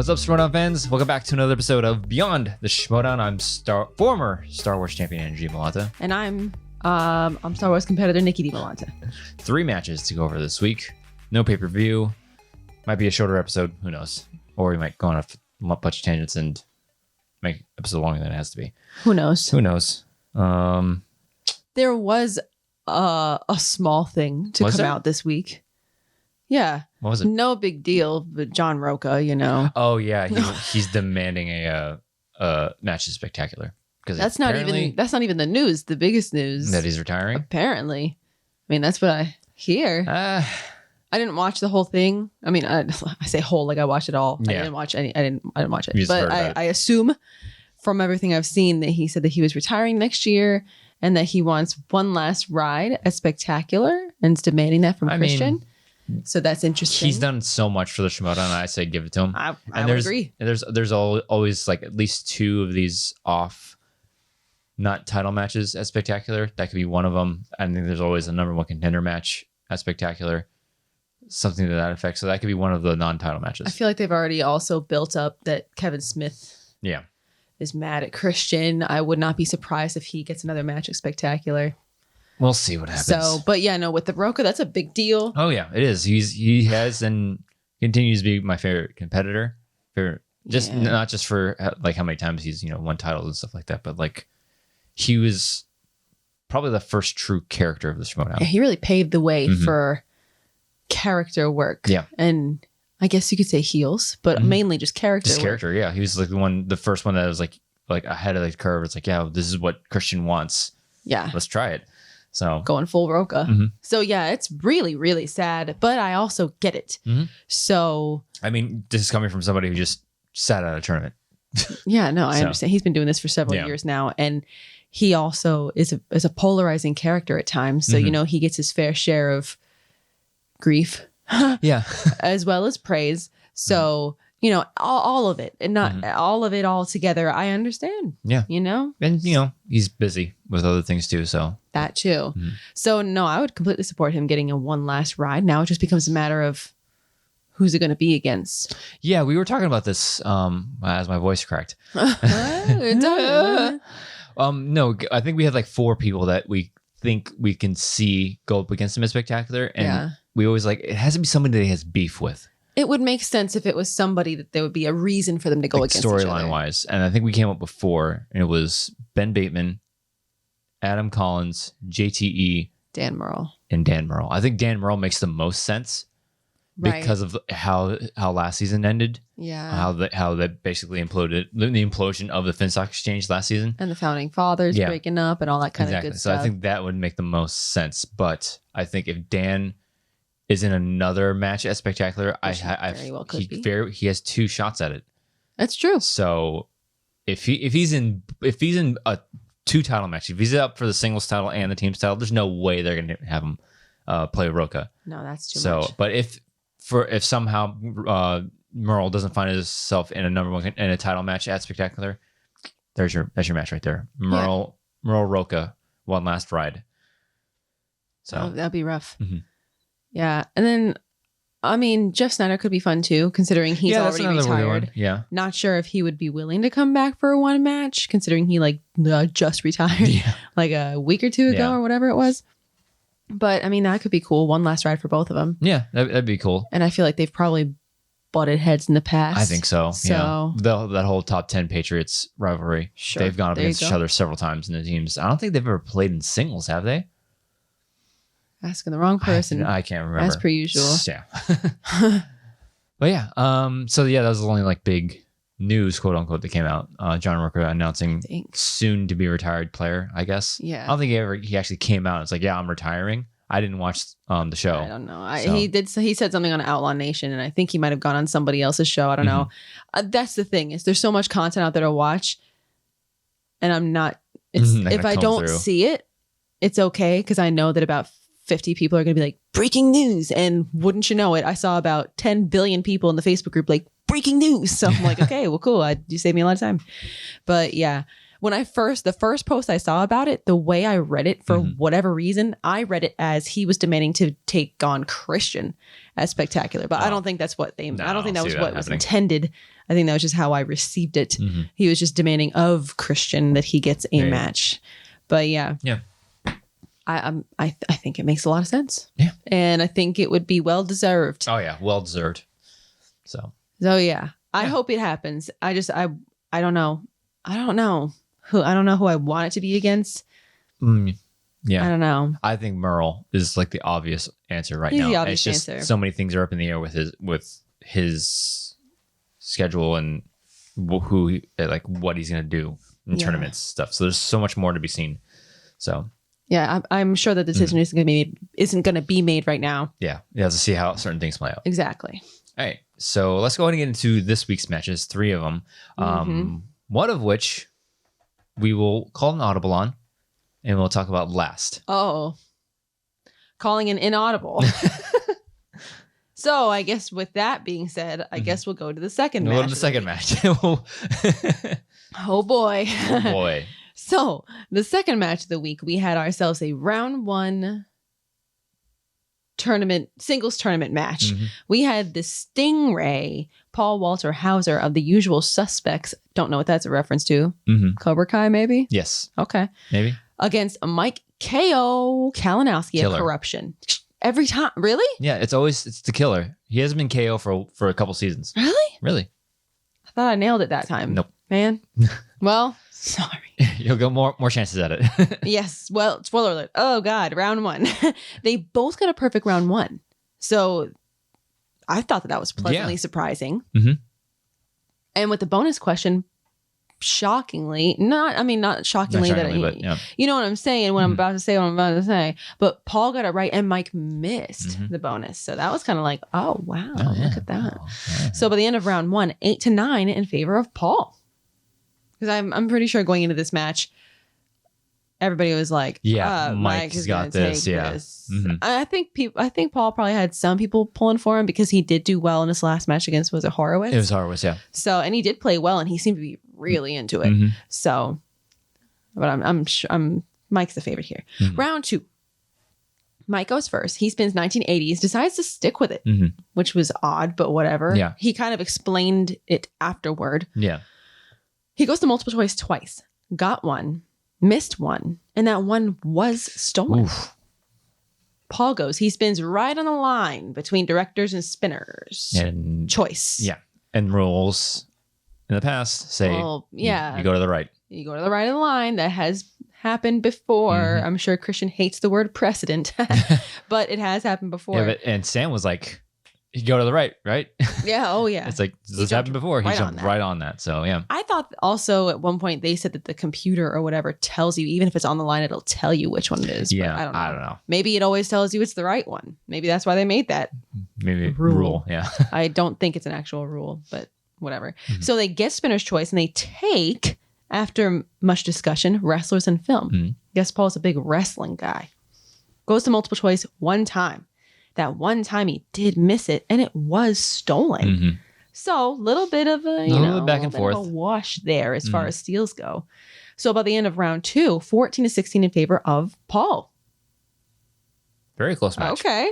What's up, Schmoedown fans? Welcome back to another episode of Beyond the Schmoedown. I'm former Star Wars champion Andrew Dimalanta. And I'm Star Wars competitor Nicki Dimalanta. 3 matches to go over this week. No pay-per-view. Might be a shorter episode. Who knows? Or we might go on a bunch of tangents and make the episode longer than it has to be. Who knows? Who knows? There was a small thing to come out this week. Yeah. What was it? No big deal, but John Rocha, you know. Oh, yeah. He's demanding a match is spectacular. Because that's not even the news. The biggest news. That he's retiring? Apparently. I mean, that's what I hear. I didn't watch the whole thing. I mean, I say whole like I watched it all. Yeah. I didn't watch any. I didn't watch it. But I assume from everything I've seen that he said that he was retiring next year and that he wants one last ride at Spectacular and is demanding that from Christian. So that's interesting. He's done so much for the Schmoedown, and I say give it to him. I would agree. There's always like at least 2 of these off, not title matches at Spectacular. That could be one of them. I think there's always a number 1 contender match at Spectacular. Something to that effect. So that could be one of the non-title matches. I feel like they've already also built up that Kevin Smith is mad at Christian. I would not be surprised if he gets another match at Spectacular. We'll see what happens. So, but yeah, no, with the Rocha, that's a big deal. Oh yeah, it is. He has and continues to be my favorite competitor. Not just for like how many times he's won titles and stuff like that, but like he was probably the first true character of the Schmoedown. Yeah, he really paved the way for character work. Yeah, and I guess you could say heels, but mainly just character. Just character. Yeah, he was like the first one that was like ahead of the curve. It's like, yeah, this is what Christian wants. Yeah, let's try it. So going full Rocha. So yeah, it's really, really sad, but I also get it. So I mean, this is coming from somebody who just sat out a tournament. Yeah, no, I understand. He's been doing this for several years now, and he also is a polarizing character at times. So he gets his fair share of grief, as well as praise. So all of it, and not all of it all together. I understand. Yeah, and he's busy with other things too. So that too. So no, I would completely support him getting a one last ride. Now it just becomes a matter of who's it going to be against. Yeah, we were talking about this as my voice cracked. No, I think we had like 4 people that we think we can see go up against him at Spectacular, and we always it has to be somebody that he has beef with. It would make sense if it was somebody that there would be a reason for them to go against each other. Storyline wise. And I think we came up before, and it was Ben Bateman, Adam Collins, JTE, Dan Murrell. And Dan Murrell. I think Dan Murrell makes the most sense because of how last season ended. Yeah. How that basically imploded, the implosion of the Finstock Exchange last season. And the Founding Fathers breaking up and all that kind of good stuff. So I think that would make the most sense. But I think if Dan is in another match at Spectacular, he has 2 shots at it. That's true. So if he's in a 2 title match, if he's up for the singles title and the team's title, there's no way they're gonna have him play Rocha. No, that's too much. But if somehow Murrell doesn't find himself in a number 1 in a title match at Spectacular, that's your match right there. Murrell Rocha, one last ride. So that'd be rough. Yeah. And then, I mean, Jeff Snyder could be fun too, considering he's already retired. Yeah. Not sure if he would be willing to come back for one match, considering he just retired like a week or 2 ago or whatever it was. But I mean, that could be cool. One last ride for both of them. Yeah, that'd be cool. And I feel like they've probably butted heads in the past. I think so. Yeah. That whole top 10 Patriots rivalry. Sure. They've gone up against each other several times in the teams. I don't think they've ever played in singles, have they? Asking the wrong person. I can't remember. As per usual. Yeah. But yeah. So yeah, that was the only big news, quote unquote, that came out. John Rocha announcing soon to be retired player, I guess. Yeah. I don't think he actually came out and it's like, yeah, I'm retiring. I didn't watch the show. I don't know. He said something on Outlaw Nation, and I think he might have gone on somebody else's show. I don't know. That's the thing, is there's so much content out there to watch, and I'm not. If I don't see it, it's okay, because I know that about 50 people are going to be like, breaking news. And wouldn't you know it, I saw about 10 billion people in the Facebook group like, breaking news. So I'm like, okay, well, cool. You saved me a lot of time. But yeah, when the first post I saw about it, the way I read it, for whatever reason, I read it as he was demanding to take on Christian as Spectacular. But I don't think that's what I don't think that was what was intended. I think that was just how I received it. He was just demanding of Christian that he gets a match. But yeah. I think it makes a lot of sense. Yeah. And I think it would be well deserved. Oh yeah, well deserved. So yeah. I hope it happens. I don't know. I don't know who I want it to be against. Yeah. I don't know. I think Merle is like the obvious answer right now. The obvious answer. So many things are up in the air with his schedule and what he's going to do in tournaments stuff. So there's so much more to be seen. So yeah, I'm sure that the decision isn't going to be made right now. Yeah. You have to see how certain things play out. Exactly. All right. So let's go ahead and get into this week's matches. 3 of them. One of which we will call an audible on. And we'll talk about last. Oh, calling an inaudible. So I guess with that being said, I guess we'll go to the second match. We'll go to the second match. Oh, boy. Oh, boy. So the second match of the week, we had ourselves a round 1 singles tournament match. We had the Stingray, Paul Walter Hauser of the Usual Suspects. Don't know what that's a reference to. Cobra Kai, maybe? Yes. Okay. Maybe. Against Mike K.O. Kalinowski of Corruption. Every time. Really? Yeah, it's the killer. He hasn't been KO for a couple seasons. Really? I thought I nailed it that time. Nope. Man. Well, sorry. You'll get more chances at it. Yes. Well, spoiler alert. Oh, God. Round 1. They both got a perfect round 1. So I thought that was pleasantly surprising. And with the bonus question, not shockingly, but you know what I'm saying, what I'm about to say, but Paul got it right and Mike missed the bonus. So that was kind of like, oh, wow, look at that. Oh, yeah. So by the end of round 1, 8-9 in favor of Paul. Because I'm pretty sure going into this match, everybody was like, Mike is got this. This. I think Paul probably had some people pulling for him because he did do well in his last match against, was it Horowitz? It was Horowitz, yeah. So, and he did play well and he seemed to be really into it. So, but I'm sure Mike's the favorite here. Round 2. Mike goes first. He spins 1980s, decides to stick with it, which was odd, but whatever. Yeah. He kind of explained it afterward. Yeah. He goes to multiple choice twice, got one, missed one, and that one was stolen. Oof. Paul goes. He spins right on the line between directors and spinners. And choice. Yeah. And rules in the past say you go to the right. You go to the right of the line. That has happened before. I'm sure Christian hates the word precedent, but it has happened before. Yeah, and Sam was like, you go to the right, right? Yeah. Oh, yeah. It's like, this happened before. He jumped right on that. So, yeah. I thought also at one point they said that the computer or whatever tells you, even if it's on the line, it'll tell you which one it is. Yeah. I don't know. Maybe it always tells you it's the right one. Maybe that's why they made that. Maybe rule. Yeah. I don't think it's an actual rule, but whatever. So they get spinner's choice and they take, after much discussion, wrestlers and film. Guess Paul's a big wrestling guy. Goes to multiple choice one time. That one time he did miss it, and it was stolen. So little bit of a back and forth, a wash there as far as steals go. So by the end of round 2, 14-16 in favor of Paul. Very close match. Okay.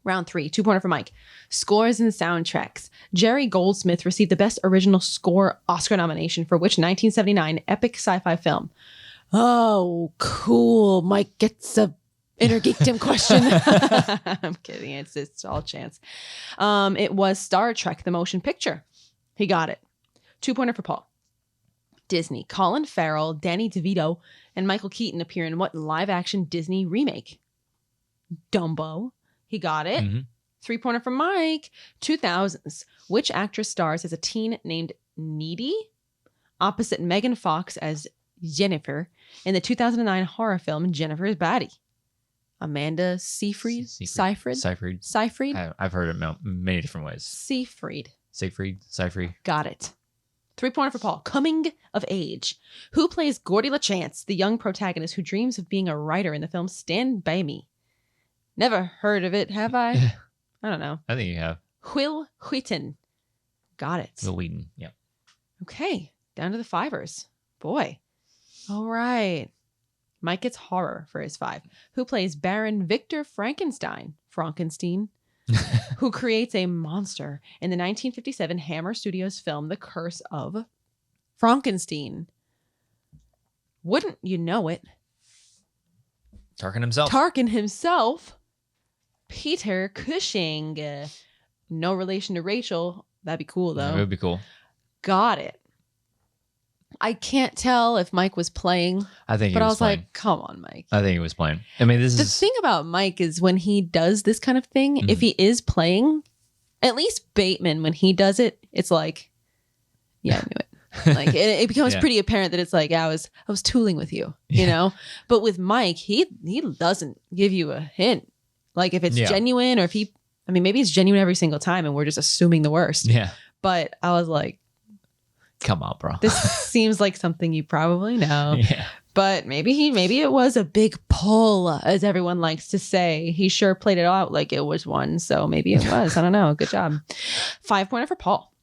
Round 3, 2-pointer for Mike. Scores and soundtracks. Jerry Goldsmith received the Best Original Score Oscar nomination for which 1979 epic sci-fi film? Oh, cool. Mike gets a Inner Geekdom question. I'm kidding. It's all chance. It was Star Trek, the motion picture. He got it. 2-pointer for Paul. Disney. Colin Farrell, Danny DeVito, and Michael Keaton appear in what live-action Disney remake? Dumbo. He got it. 3-pointer for Mike. 2000s. Which actress stars as a teen named Needy? Opposite Megan Fox as Jennifer in the 2009 horror film Jennifer's Body. Amanda Seyfried? Seyfried? I've heard it many different ways. Seyfried. Got it. 3-pointer for Paul. Coming of age. Who plays Gordy LaChance, the young protagonist who dreams of being a writer in the film Stand By Me? Never heard of it, have I? I don't know. I think you have. Will Wheaton. Got it. Will Wheaton, yeah. Okay, down to the fivers. Boy. All right. Mike gets horror for his 5. Who plays Baron Victor Frankenstein? who creates a monster in the 1957 Hammer Studios film The Curse of Frankenstein. Wouldn't you know it? Tarkin himself. Peter Cushing. No relation to Rachel. That'd be cool, though. That would be cool. Got it. I can't tell if Mike was playing. I think he was playing. But I was like, come on, Mike. I think he was playing. I mean, the thing about Mike is when he does this kind of thing, if he is playing, at least Bateman, when he does it, it's like, yeah, I knew it. Like it becomes pretty apparent that it's like, I was tooling with you, you know? But with Mike, he doesn't give you a hint. Like if it's genuine, or if maybe it's genuine every single time and we're just assuming the worst. Yeah. But I was like, come on, bro. This seems like something you probably know. Yeah. But maybe it was a big pull, as everyone likes to say. He sure played it out like it was one. So maybe it was. I don't know. Good job. 5-pointer for Paul.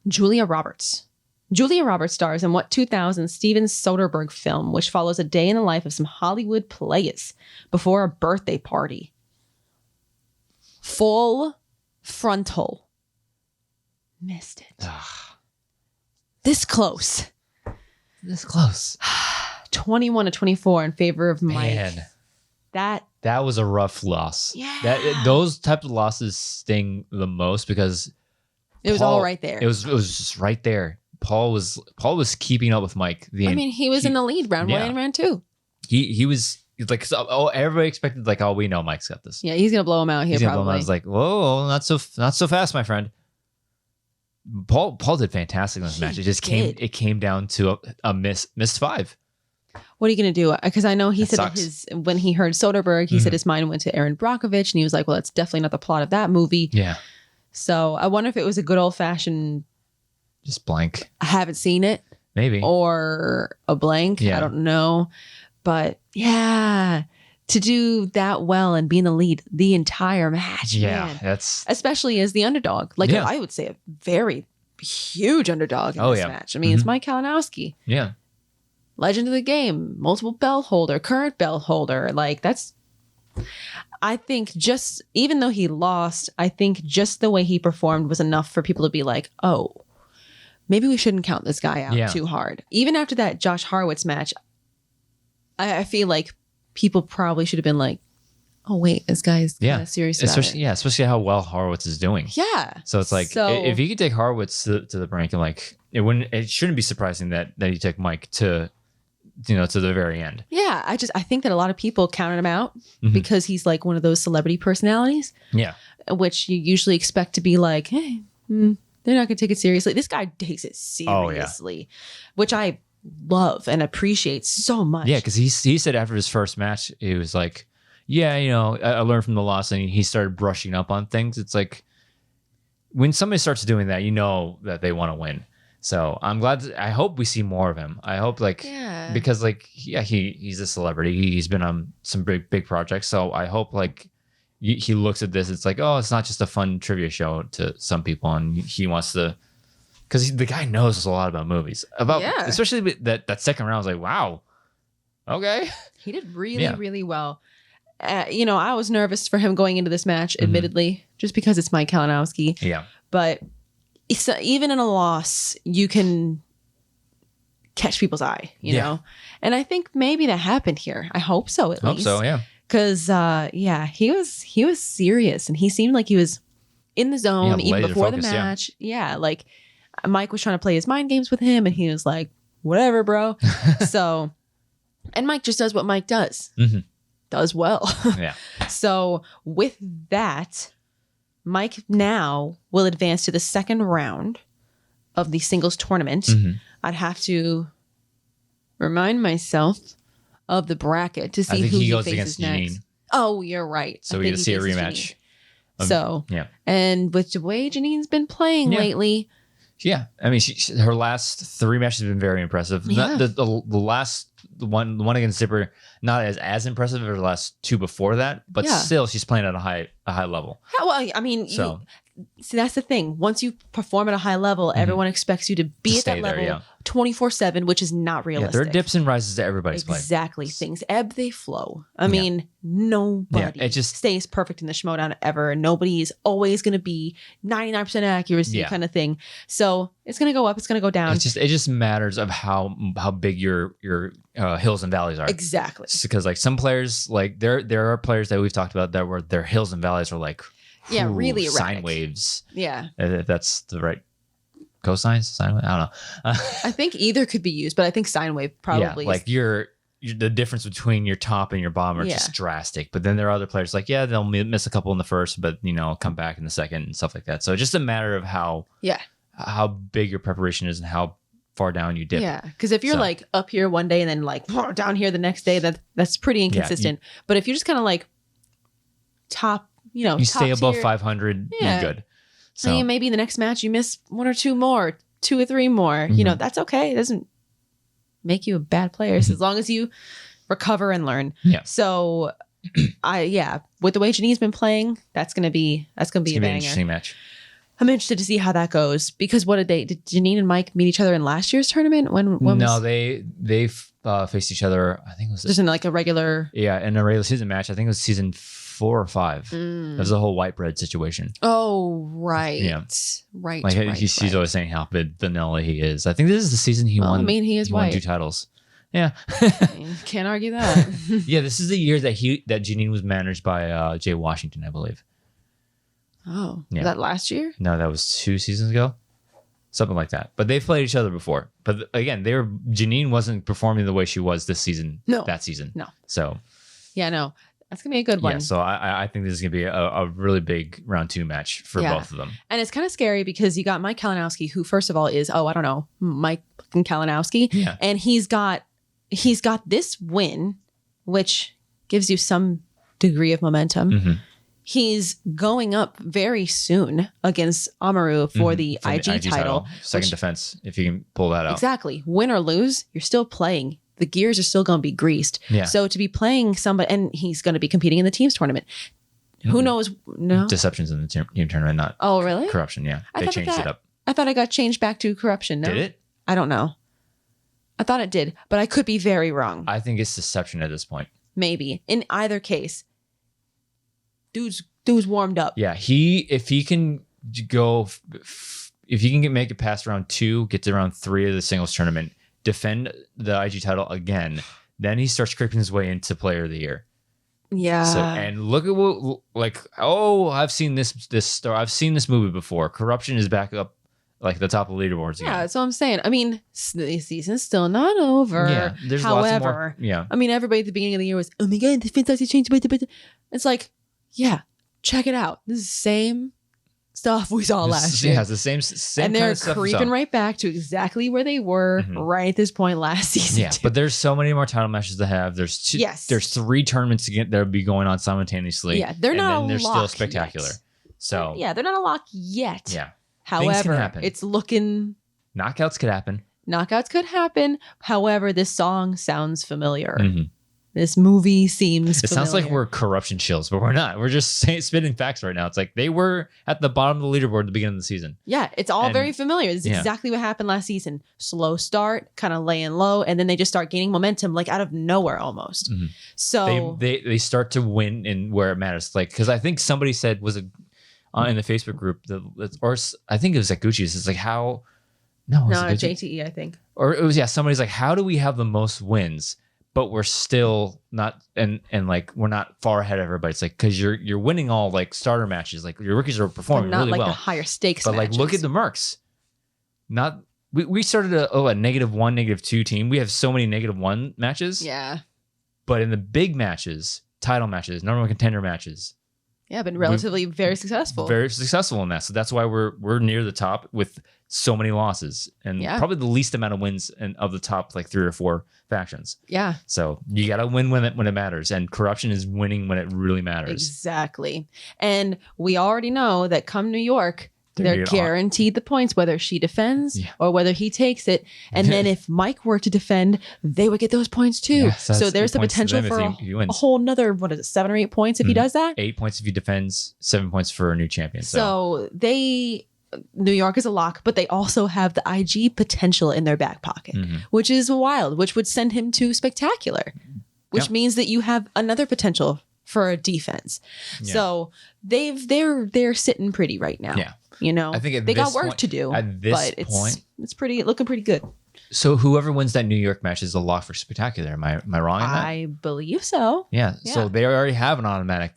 Julia Roberts. Julia Roberts stars in what 2000 Steven Soderbergh film, which follows a day in the life of some Hollywood players before a birthday party. Full Frontal. Missed it. This close. 21-24 in favor of Mike. Man, that was a rough loss. Yeah. Those types of losses sting the most because it was all right there. It was just right there. Paul was keeping up with Mike. He was in the lead round 1 and round 2. He was like, everybody expected like, we know Mike's got this. Yeah, he's gonna blow him out here. Probably. I was like, whoa, not so fast, my friend. Paul did fantastic in this match. It just came down to a missed 5. What are you going to do? Because I know he said that when he heard Soderbergh, he said his mind went to Aaron Brockovich, and he was like, well, that's definitely not the plot of that movie. Yeah. So I wonder if it was a good old fashioned just blank. I haven't seen it. Maybe. Or a blank. Yeah. I don't know. But yeah, to do that well and be in the lead the entire match. Yeah, man. That's especially as the underdog. Like I would say a very huge underdog in this match. I mean, it's Mike Kalinowski. Yeah. Legend of the game, multiple belt holder, current belt holder. Like I think just, even though he lost, I think just the way he performed was enough for people to be like, oh, maybe we shouldn't count this guy out too hard. Even after that Josh Harwitz match, I feel like people probably should have been like, oh wait, this guy's kind of serious about it. Yeah, especially how well Harwitz is doing. Yeah. So it's like, if you could take Harwitz to the brink, and like it shouldn't be surprising that you take Mike to the very end. Yeah, I think that a lot of people counted him out because he's like one of those celebrity personalities. Yeah. Which you usually expect to be like, hey, they're not going to take it seriously. This guy takes it seriously, which I love and appreciate so much. Yeah, because he said after his first match, he was like, yeah, I learned from the loss, and he started brushing up on things. It's like when somebody starts doing that, you know that they want to win. So I'm glad. I hope we see more of him. I hope because he's a celebrity. He's been on some big projects. So I hope he looks at this. It's like, oh, it's not just a fun trivia show to some people, and he wants to, because the guy knows a lot about movies. Especially that second round. I was like, wow, okay. He did really well. I was nervous for him going into this match, admittedly, just because it's Mike Kalinowski. Yeah, but. So even in a loss, you can catch people's eye, you know? And I think maybe that happened here. I hope so, at least. Hope so, yeah. Because, he was serious, and he seemed like he was in the zone even before the match. Yeah, like Mike was trying to play his mind games with him, and he was like, whatever, bro. So, and Mike just does what Mike does. Does well. Yeah. So with that, Mike now will advance to the second round of the singles tournament. I'd have to remind myself of the bracket to see who he faces next. Janine. Oh, you're right. So we get to see a rematch. And with the way Janine's been playing lately. Yeah. I mean, her last 3 matches have been very impressive. Yeah. The one against Zipper, not as impressive as the last 2 before that, but still she's playing at a high level. Well, I mean, see, that's the thing. Once you perform at a high level, everyone expects you to be at that level 24/7, which is not realistic. There are dips and rises to everybody's play. Exactly. Things ebb, they flow. I mean, nobody it just stays perfect in the Schmoedown ever. Nobody's always going to be 99% accuracy kind of thing. So it's going to go up. It's going to go down. It just matters of how big your hills and valleys are. Exactly. Because like some players, like there are players that we've talked about that where their hills and valleys are like really erratic. Sine waves. Yeah. If that's the right cosines, sine wave. I don't know. I think either could be used, but I think sine wave probably. Yeah, like the difference between your top and your bottom are just drastic. But then there are other players like they'll miss a couple in the first, but come back in the second and stuff like that. So it's just a matter of how big your preparation is and how far down you dip. Yeah, because if you're like up here one day and then like down here the next day, that's pretty inconsistent. But if you're just kind of like top. You stay above 500, you're good. So and maybe the next match you miss one or two more, 2 or 3 more. That's okay. It doesn't make you a bad player as long as you recover and learn. Yeah. So with the way Janine's been playing, that's gonna be a banger. An interesting match. I'm interested to see how that goes because did Janine and Mike meet each other in last year's tournament? They faced each other. I think it was just in like a regular in a regular season match. I think it was season 4 or 5. That was a whole white bread situation. Oh, right. Yeah. Right. Like he's always saying how vanilla he is. I think this is the season he won. I mean, he is white. Won 2 titles. Yeah. Can't argue that. Yeah, this is the year that Janine was managed by Jay Washington, I believe. Oh. Was that last year? No, that was 2 seasons ago. Something like that. But they've played each other before. But again, Janine wasn't performing the way she was this season. No. That season. No. So. Yeah, no. That's going to be a good one. Yeah, so I think this is going to be a really big round 2 match for both of them. And it's kind of scary because you got Mike Kalinowski, who first of all is, Mike Kalinowski. Yeah. And he's got this win, which gives you some degree of momentum. Mm-hmm. He's going up very soon against Amaru for the IG title. Second defense, if you can pull that out. Exactly. Win or lose, you're still playing. The gears are still going to be greased. Yeah. So to be playing somebody, and he's going to be competing in the teams tournament. Who knows? No. Deception's in the team tournament, not really? Corruption, yeah. They changed it up. I thought it got changed back to corruption. No? Did it? I don't know. I thought it did, but I could be very wrong. I think it's deception at this point. Maybe. In either case, dude's warmed up. Yeah, if he can make it past round 2, get to round 3 of the singles tournament, defend the IG title again, then he starts creeping his way into player of the year. Yeah. So, and look at what I've seen this star. I've seen this movie before. Corruption is back up like the top of the leaderboards again. Yeah, that's what I'm saying. I mean, the season's still not over. Yeah, there's lots more. Yeah. I mean, everybody at the beginning of the year was, oh my god, the fantasy changed. It's like, yeah, check it out. This is the same stuff we saw last year. Yeah, it's the same and they're kind of stuff creeping right back to exactly where they were right at this point last season. Yeah, but there's so many more title matches to have. There's 3 tournaments that'll be going on simultaneously. Yeah, they're not. And they're still spectacular. Yet. So yeah, they're not a lock yet. Yeah. However, it's looking. Knockouts could happen. However, this song sounds familiar. Mm-hmm. This movie seems familiar. Sounds like we're corruption chills, but we're not. We're just spitting facts right now. It's like they were at the bottom of the leaderboard at the beginning of the season. Yeah, it's all very familiar. This is exactly what happened last season. Slow start, kind of laying low, and then they just start gaining momentum like out of nowhere almost. Mm-hmm. So they start to win in where it matters. Like, because I think somebody said, was it in the Facebook group, or I think it was at Gucci's. It's like, how? No, JTE, I think. Or it was, somebody's like, how do we have the most wins? But we're still not, and like we're not far ahead of everybody. It's like because you're winning all like starter matches, like your rookies are performing really well. Not like the higher stakes. But matches. Like look at the Mercs. We started a -1, -2 team. We have so many -1 matches. Yeah. But in the big matches, title matches, number 1 contender matches. Yeah, been relatively very successful. Very successful in that. So that's why we're near the top with so many losses and probably the least amount of wins of the top like 3 or 4 factions. Yeah. So you got to win when it matters, and corruption is winning when it really matters. Exactly. And we already know that come New York, They're guaranteed the points, whether she defends or whether he takes it. And then if Mike were to defend, they would get those points too. Yeah, so there's the potential for a whole nother, 7 or 8 points if he does that? 8 points if he defends, 7 points for a new champion. So New York is a lock, but they also have the IG potential in their back pocket, which is wild, which would send him to Spectacular, which means that you have another potential for a defense. Yeah. So they're sitting pretty right now. Yeah. I think they got work to do at this point. It's looking pretty good. So whoever wins that New York match is a lock for Spectacular. Am I wrong in that? I believe so. Yeah. So they already have an automatic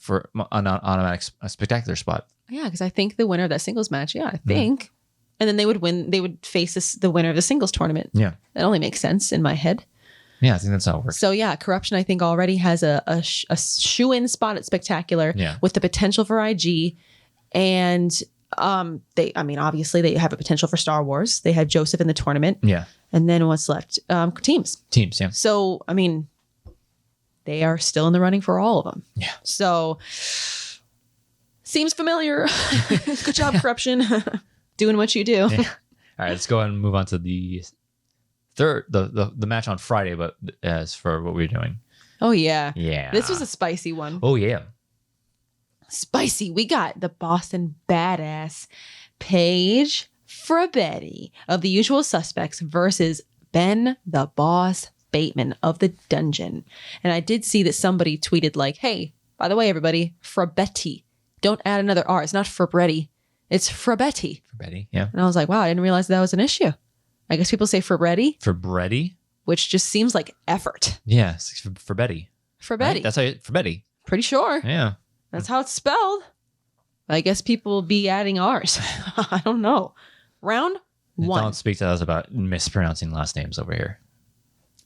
Spectacular spot. Yeah, because I think the winner of that singles match. Yeah, I think, and then they would win. They would face the winner of the singles tournament. Yeah, that only makes sense in my head. Yeah, I think that's how it works. So yeah, Corruption I think already has a shoe-in spot at Spectacular with the potential for IG, and obviously they have a potential for Star Wars. They have Joseph in the tournament. Yeah, and then what's left? Teams. Yeah. So they are still in the running for all of them. Yeah. So. Seems familiar. Good job, Corruption. Doing what you do. Yeah. All right, let's go ahead and move on to the third, the match on Friday, but as for what we're doing. Oh, yeah. Yeah. This was a spicy one. Oh, yeah. Spicy. We got the Boston Badass Paige Frabetti of the Usual Suspects versus Ben the Boss Bateman of the Dungeon. And I did see that somebody tweeted like, hey, by the way, everybody, Frabetti. Don't add another R. It's not Frabetti. It's Frabetti. Frabetti, yeah. And I was like, wow, I didn't realize that was an issue. I guess people say Frabetti. Frabetti? Which just seems like effort. Yeah, it's Frabetti. Frabetti. Right? That's how Frabetti. Pretty sure. Yeah. That's how it's spelled. I guess people will be adding R's. I don't know. Round 1. Don't speak to us about mispronouncing last names over here.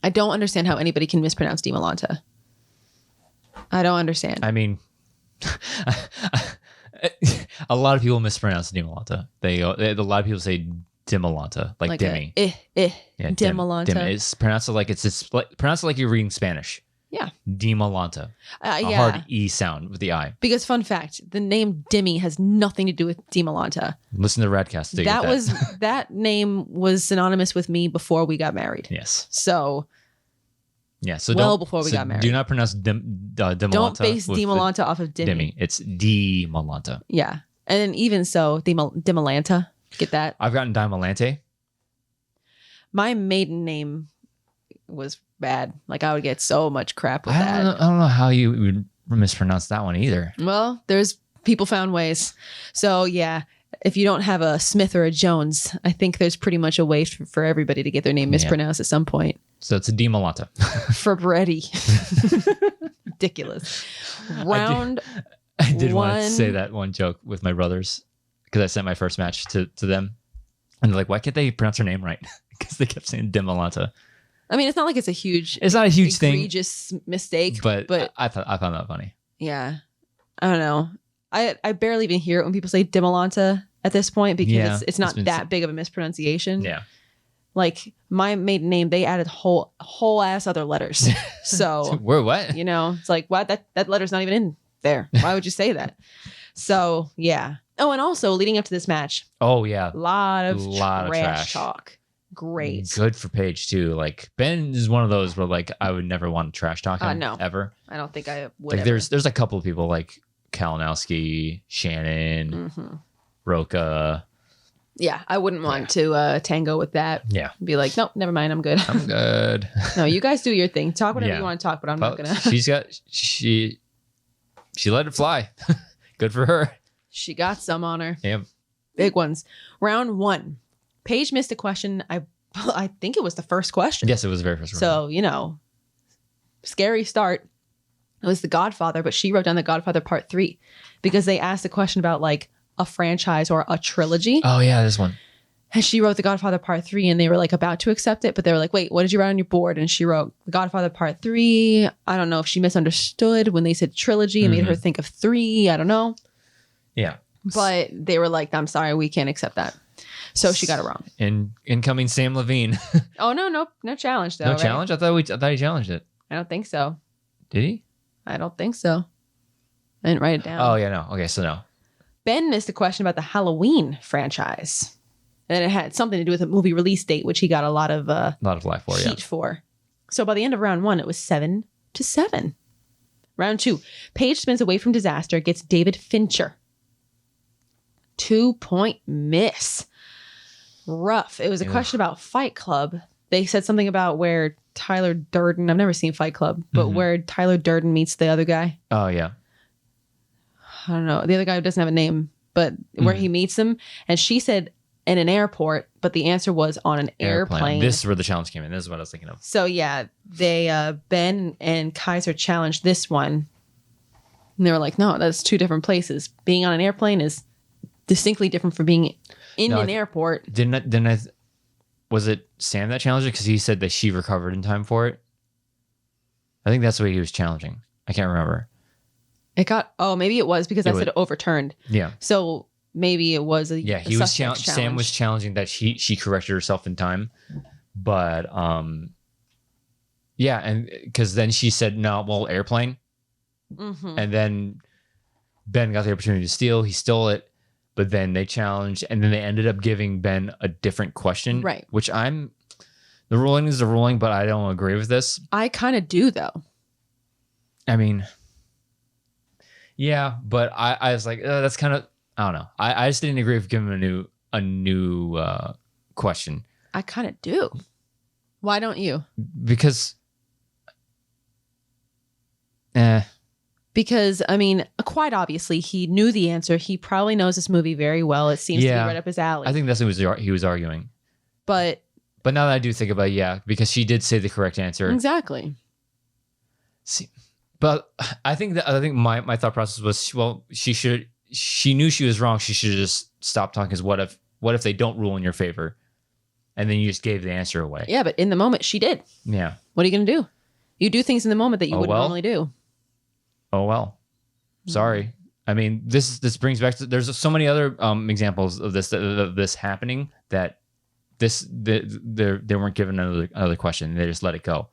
I don't understand how anybody can mispronounce Dimalanta. I don't understand. I mean... a lot of people mispronounce Dimalanta. A lot of people say Dimalanta, like Demi. Yeah, Dimalanta. It's pronounce it like you're reading Spanish. Yeah, Dimalanta. A hard E sound with the I. Because fun fact, the name Demi has nothing to do with Dimalanta. Listen to Radcast. That name was synonymous with me before we got married. Yes. So. Yeah, so before we got married. Do not pronounce Dimalanta. Don't base Dimalanta off of Demi. It's Dimalanta. Yeah, and then even so, Dimalanta. Get that? I've gotten Dimalante. My maiden name was bad. Like I would get so much crap with that. I don't know how you would mispronounce that one either. Well, there's people found ways. So yeah. If you don't have a Smith or a Jones, I think there's pretty much a way for everybody to get their name mispronounced at some point. So it's a Dimalanta. Frabetti. Ridiculous. Round I did want to say that one joke with my brothers because I sent my first match to them. And they're like, why can't they pronounce her name right? Because they kept saying Dimalanta. I mean, it's not like it's a huge egregious mistake. But I found that funny. Yeah. I don't know. I barely even hear it when people say Dimalanta at this point because it's not that big of a mispronunciation. Yeah. Like my maiden name, they added whole ass other letters. So we're what? It's like, what? That letter's not even in there. Why would you say that? So yeah. Oh, and also leading up to this match. Oh yeah. A lot of trash talk. Great. Good for Paige too. Like Ben is one of those where like I would never want to trash talk him ever. I don't think I would. Like there's a couple of people like Kalinowski, Shannon, Rocha. Yeah, I wouldn't want to tango with that. Yeah. Be like, nope, never mind, I'm good. I'm good. No, you guys do your thing. Talk whatever you want to talk, but I'm not gonna. She let it fly. Good for her. She got some on her. Yeah. Big ones. Round 1. Paige missed a question. I think it was the first question. Yes, it was the very first one. So, scary start. It was The Godfather, but she wrote down The Godfather Part 3 because they asked a question about like a franchise or a trilogy. Oh yeah, this one. And she wrote The Godfather Part 3 and they were like about to accept it, but they were like, wait, what did you write on your board? And she wrote The Godfather Part 3. I don't know if she misunderstood when they said trilogy and made her think of 3. I don't know. Yeah. But they were like, I'm sorry, we can't accept that. So she got it wrong. Incoming Sam Levine. Oh, no challenge though. No challenge? I thought he challenged it. I don't think so. Did he? I don't think so. I didn't write it down. Oh yeah, no. Okay, so no. Ben missed a question about the Halloween franchise. And it had something to do with a movie release date, which he got a lot of life for, heat for. So by the end of round 1, it was 7-7. Round 2, Paige spins away from disaster, gets David Fincher. 2-point miss. Rough. It was a question about Fight Club. They said something about where Tyler Durden, I've never seen Fight Club, but where Tyler Durden meets the other guy. Oh, yeah. I don't know. The other guy who doesn't have a name, but where he meets him. And she said in an airport, but the answer was on an airplane. This is where the challenge came in. This is what I was thinking of. So yeah, they Ben and Kaiser challenged this one. And they were like, no, that's 2 different places. Being on an airplane is distinctly different from being in an airport. Was it Sam that challenged it? Because he said that she recovered in time for it. I think that's what he was challenging. I can't remember. Maybe it was because I said overturned. Yeah. So maybe it was Sam was challenging that she corrected herself in time. But yeah, and because then she said no, well, airplane. And then Ben got the opportunity to steal. He stole it. But then they challenged, and then they ended up giving Ben a different question. Right. Which the ruling is the ruling, but I don't agree with this. I kind of do, though. I mean, yeah, but I was like, that's kind of, I don't know. I just didn't agree with giving him a new question. I kind of do. Why don't you? Because, Because, I mean, quite obviously, he knew the answer. He probably knows this movie very well. It seems to be right up his alley. I think that's what he was arguing. But now that I do think about it, yeah, because she did say the correct answer. Exactly. See, but I think my thought process was, well, she knew she was wrong. She should have just stopped talking. Because what if they don't rule in your favor? And then you just gave the answer away. Yeah, but in the moment, she did. Yeah. What are you going to do? You do things in the moment that you wouldn't normally do. Oh, well, sorry. I mean, this brings back to, there's so many other examples of this happening that they weren't given another question. They just let it go.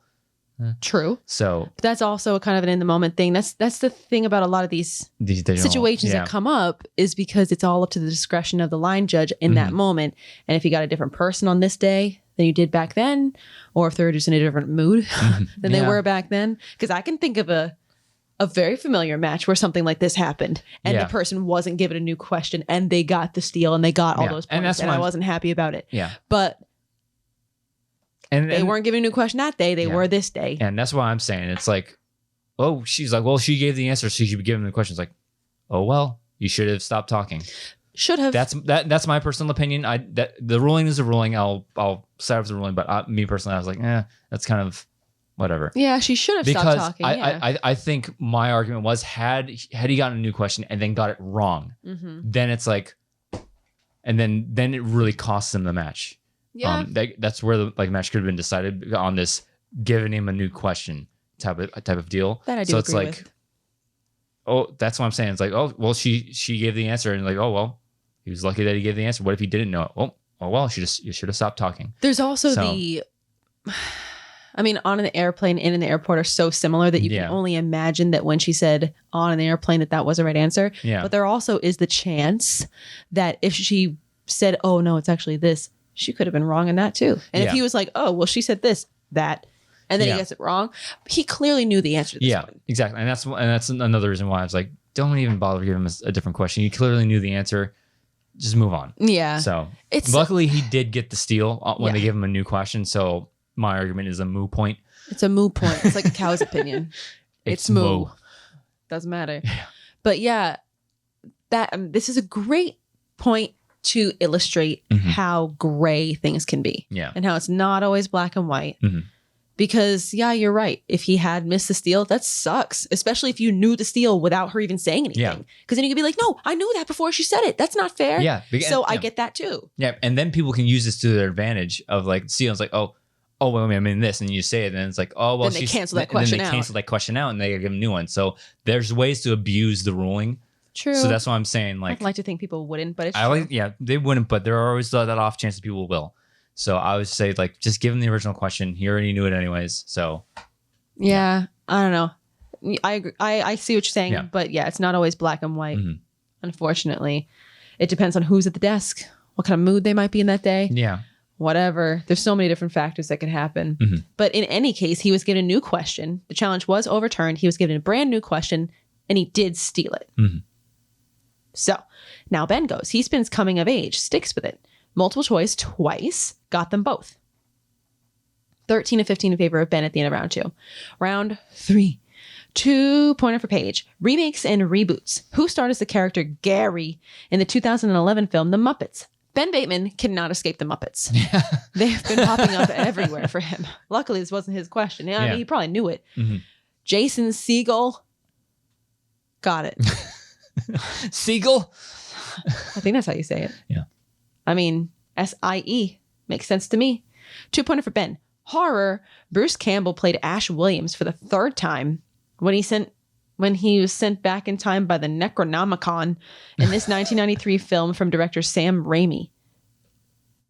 True. So but that's also a kind of an in the moment thing. That's the thing about a lot of these situations that come up is because it's all up to the discretion of the line judge in that moment. And if you got a different person on this day than you did back then, or if they're just in a different mood than they were back then, because I can think of a very familiar match where something like this happened and the person wasn't given a new question and they got the steal and they got all those points and I wasn't happy about it. Yeah. But they weren't given a new question that day. They were this day. And that's why I'm saying it's like, oh, she's like, well, she gave the answer. So she should be given the question. It's like, oh, well, you should have stopped talking. Should have. That's my personal opinion. The ruling is a ruling. I'll side with the ruling. But me personally, I was like, that's kind of whatever. Yeah, she should have stopped talking. I think my argument was had he gotten a new question and then got it wrong, then it's like, and then it really costs him the match. Yeah, that's where the match could have been decided on this giving him a new question type of deal. That I do agree with. Oh, that's what I'm saying. It's like, oh, well, she gave the answer and like, oh, well, he was lucky that he gave the answer. What if he didn't know it? Oh well, you should have stopped talking. There's also I mean, on an airplane and in the airport are so similar that you can only imagine that when she said on an airplane that was the right answer. Yeah. But there also is the chance that if she said, oh, no, it's actually this, she could have been wrong in that too. And if he was like, oh, well, she said this, that, and then he gets it wrong, he clearly knew the answer to this one. Exactly. And that's another reason why I was like, don't even bother giving him a different question. You clearly knew the answer. Just move on. Yeah. So luckily he did get the steal when they gave him a new question. So my argument is a moo point. It's a moo point. It's like a cow's opinion. It's moo. Doesn't matter. Yeah. But yeah, this is a great point to illustrate how gray things can be. Yeah. And how it's not always black and white. Because you're right. If he had missed the steal, that sucks. Especially if you knew the steal without her even saying anything. Yeah. Because then you could be like, no, I knew that before she said it. That's not fair. Yeah. So I get that too. Yeah. And then people can use this to their advantage of like, steal's like, oh, wait, I mean this, and you say it, and it's like, oh, well, then they cancel that question out. Then they cancel that question out, and they give a new one. So there's ways to abuse the ruling. True. So that's why I'm saying, like, I'd like to think people wouldn't, but it's true. They wouldn't, but there are always that off chance that people will. So I would say, like, just give them the original question. He already knew it anyways. So yeah, I don't know. I agree. I see what you're saying, but it's not always black and white. unfortunately. It depends on who's at the desk, what kind of mood they might be in that day. Yeah. Whatever. There's so many different factors that could happen. Mm-hmm. But in any case, he was given a new question. The challenge was overturned. He was given a brand new question, and he did steal it. Mm-hmm. So now Ben goes. He spins coming of age, sticks with it. Multiple choice twice, got them both. 13 to 15 in favor of Ben at the end of round 2. Round 3. 2-pointer for Paige. Remakes and reboots. Who starred as the character Gary in the 2011 film The Muppets? Ben Bateman cannot escape the Muppets. Yeah. They've been popping up everywhere for him. Luckily, this wasn't his question. I mean, he probably knew it. Mm-hmm. Jason Segel. Got it. Segel? I think that's how you say it. Yeah. I mean, S-I-E. Makes sense to me. 2-pointer for Ben. Horror. Bruce Campbell played Ash Williams for the 3rd time when he was sent back in time by the Necronomicon in this 1993 film from director Sam Raimi.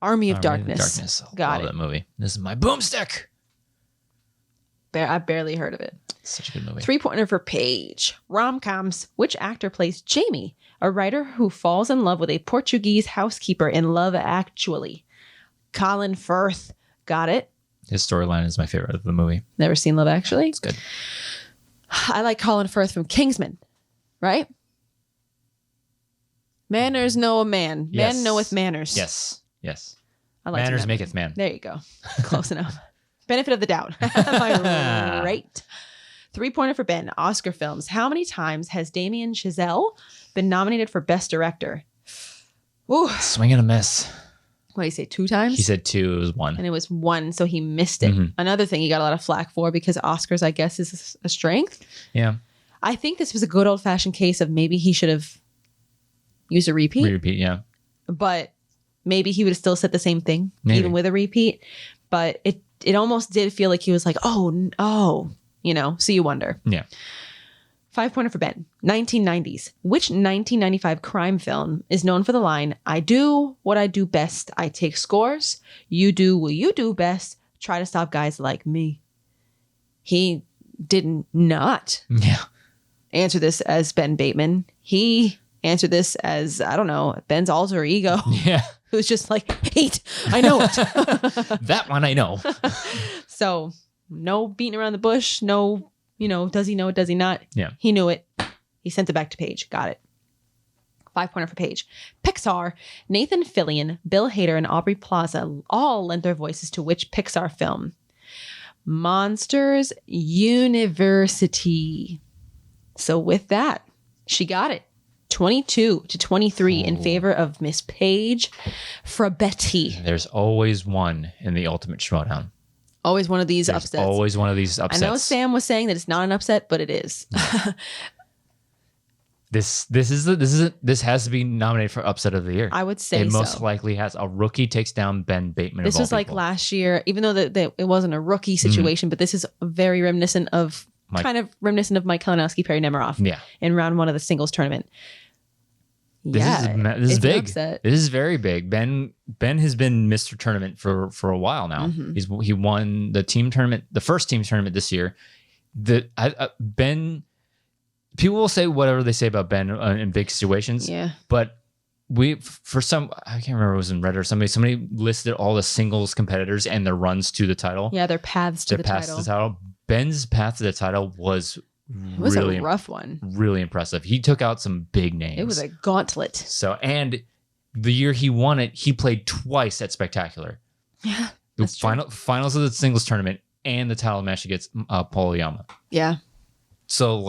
Army of Darkness. Got it. That movie. This is my boomstick. I barely heard of it. Such a good movie. 3-pointer for Paige. Rom-coms. Which actor plays Jamie, a writer who falls in love with a Portuguese housekeeper in Love Actually? Colin Firth. Got it. His storyline is my favorite of the movie. Never seen Love Actually? It's good. I like Colin Firth from Kingsman, right? Manners know a man. Yes. Man knoweth manners. Yes. I like manners maketh man. There you go. Close enough. Benefit of the doubt. Am I right? 3-pointer for Ben. Oscar films. How many times has Damien Chazelle been nominated for Best Director? Ooh. Swing and a miss. What did he say? 2 times? He said 2. It was 1. And it was 1, so he missed it. Mm-hmm. Another thing he got a lot of flack for because Oscars, I guess, is a strength. Yeah. I think this was a good old-fashioned case of maybe he should have used a repeat. Repeat, yeah. But maybe he would have still said the same thing, even with a repeat. But it almost did feel like he was like, oh, so you wonder. Yeah. 5-pointer for Ben. 1990s. Which 1995 crime film is known for the line, I do what I do best. I take scores. You do what you do best. Try to stop guys like me. He did not answer this as Ben Bateman. He answered this as, I don't know, Ben's alter ego. Yeah. Who's just like, hate. I know it. That one I know. So no beating around the bush. No, does he know it? Does he not? Yeah. He knew it. He sent it back to Paige. Got it. 5-pointer for Paige. Pixar. Nathan Fillion, Bill Hader, and Aubrey Plaza all lent their voices to which Pixar film? Monsters University. So with that, she got it. 22 to 23 in favor of Miss Paige Frabetti. There's always one in the Ultimate Schmoedown. Always one of these upsets. Always one of these upsets. I know Sam was saying that it's not an upset, but it is. This has to be nominated for upset of the year. I would say it most likely has. A rookie takes down Ben Bateman. This was like last year, even though it wasn't a rookie situation, but this is very reminiscent of Mike Kalinowski, Perry Nemiroff. Yeah. In round 1 of the singles tournament. This is big. This is very big. Ben has been Mr. Tournament for a while now. Mm-hmm. He won the team tournament, the first team tournament this year. Ben, people will say whatever they say about Ben in big situations. Yeah. But I can't remember if it was in Reddit or somebody listed all the singles competitors and their runs to the title. Yeah, their paths to the title. Ben's path to the title was really a rough one. Really impressive. He took out some big names. It was a gauntlet. So, and the year he won it, he played twice at Spectacular. Yeah. The finals of the singles tournament and the title match against Paul Yama. Yeah. So,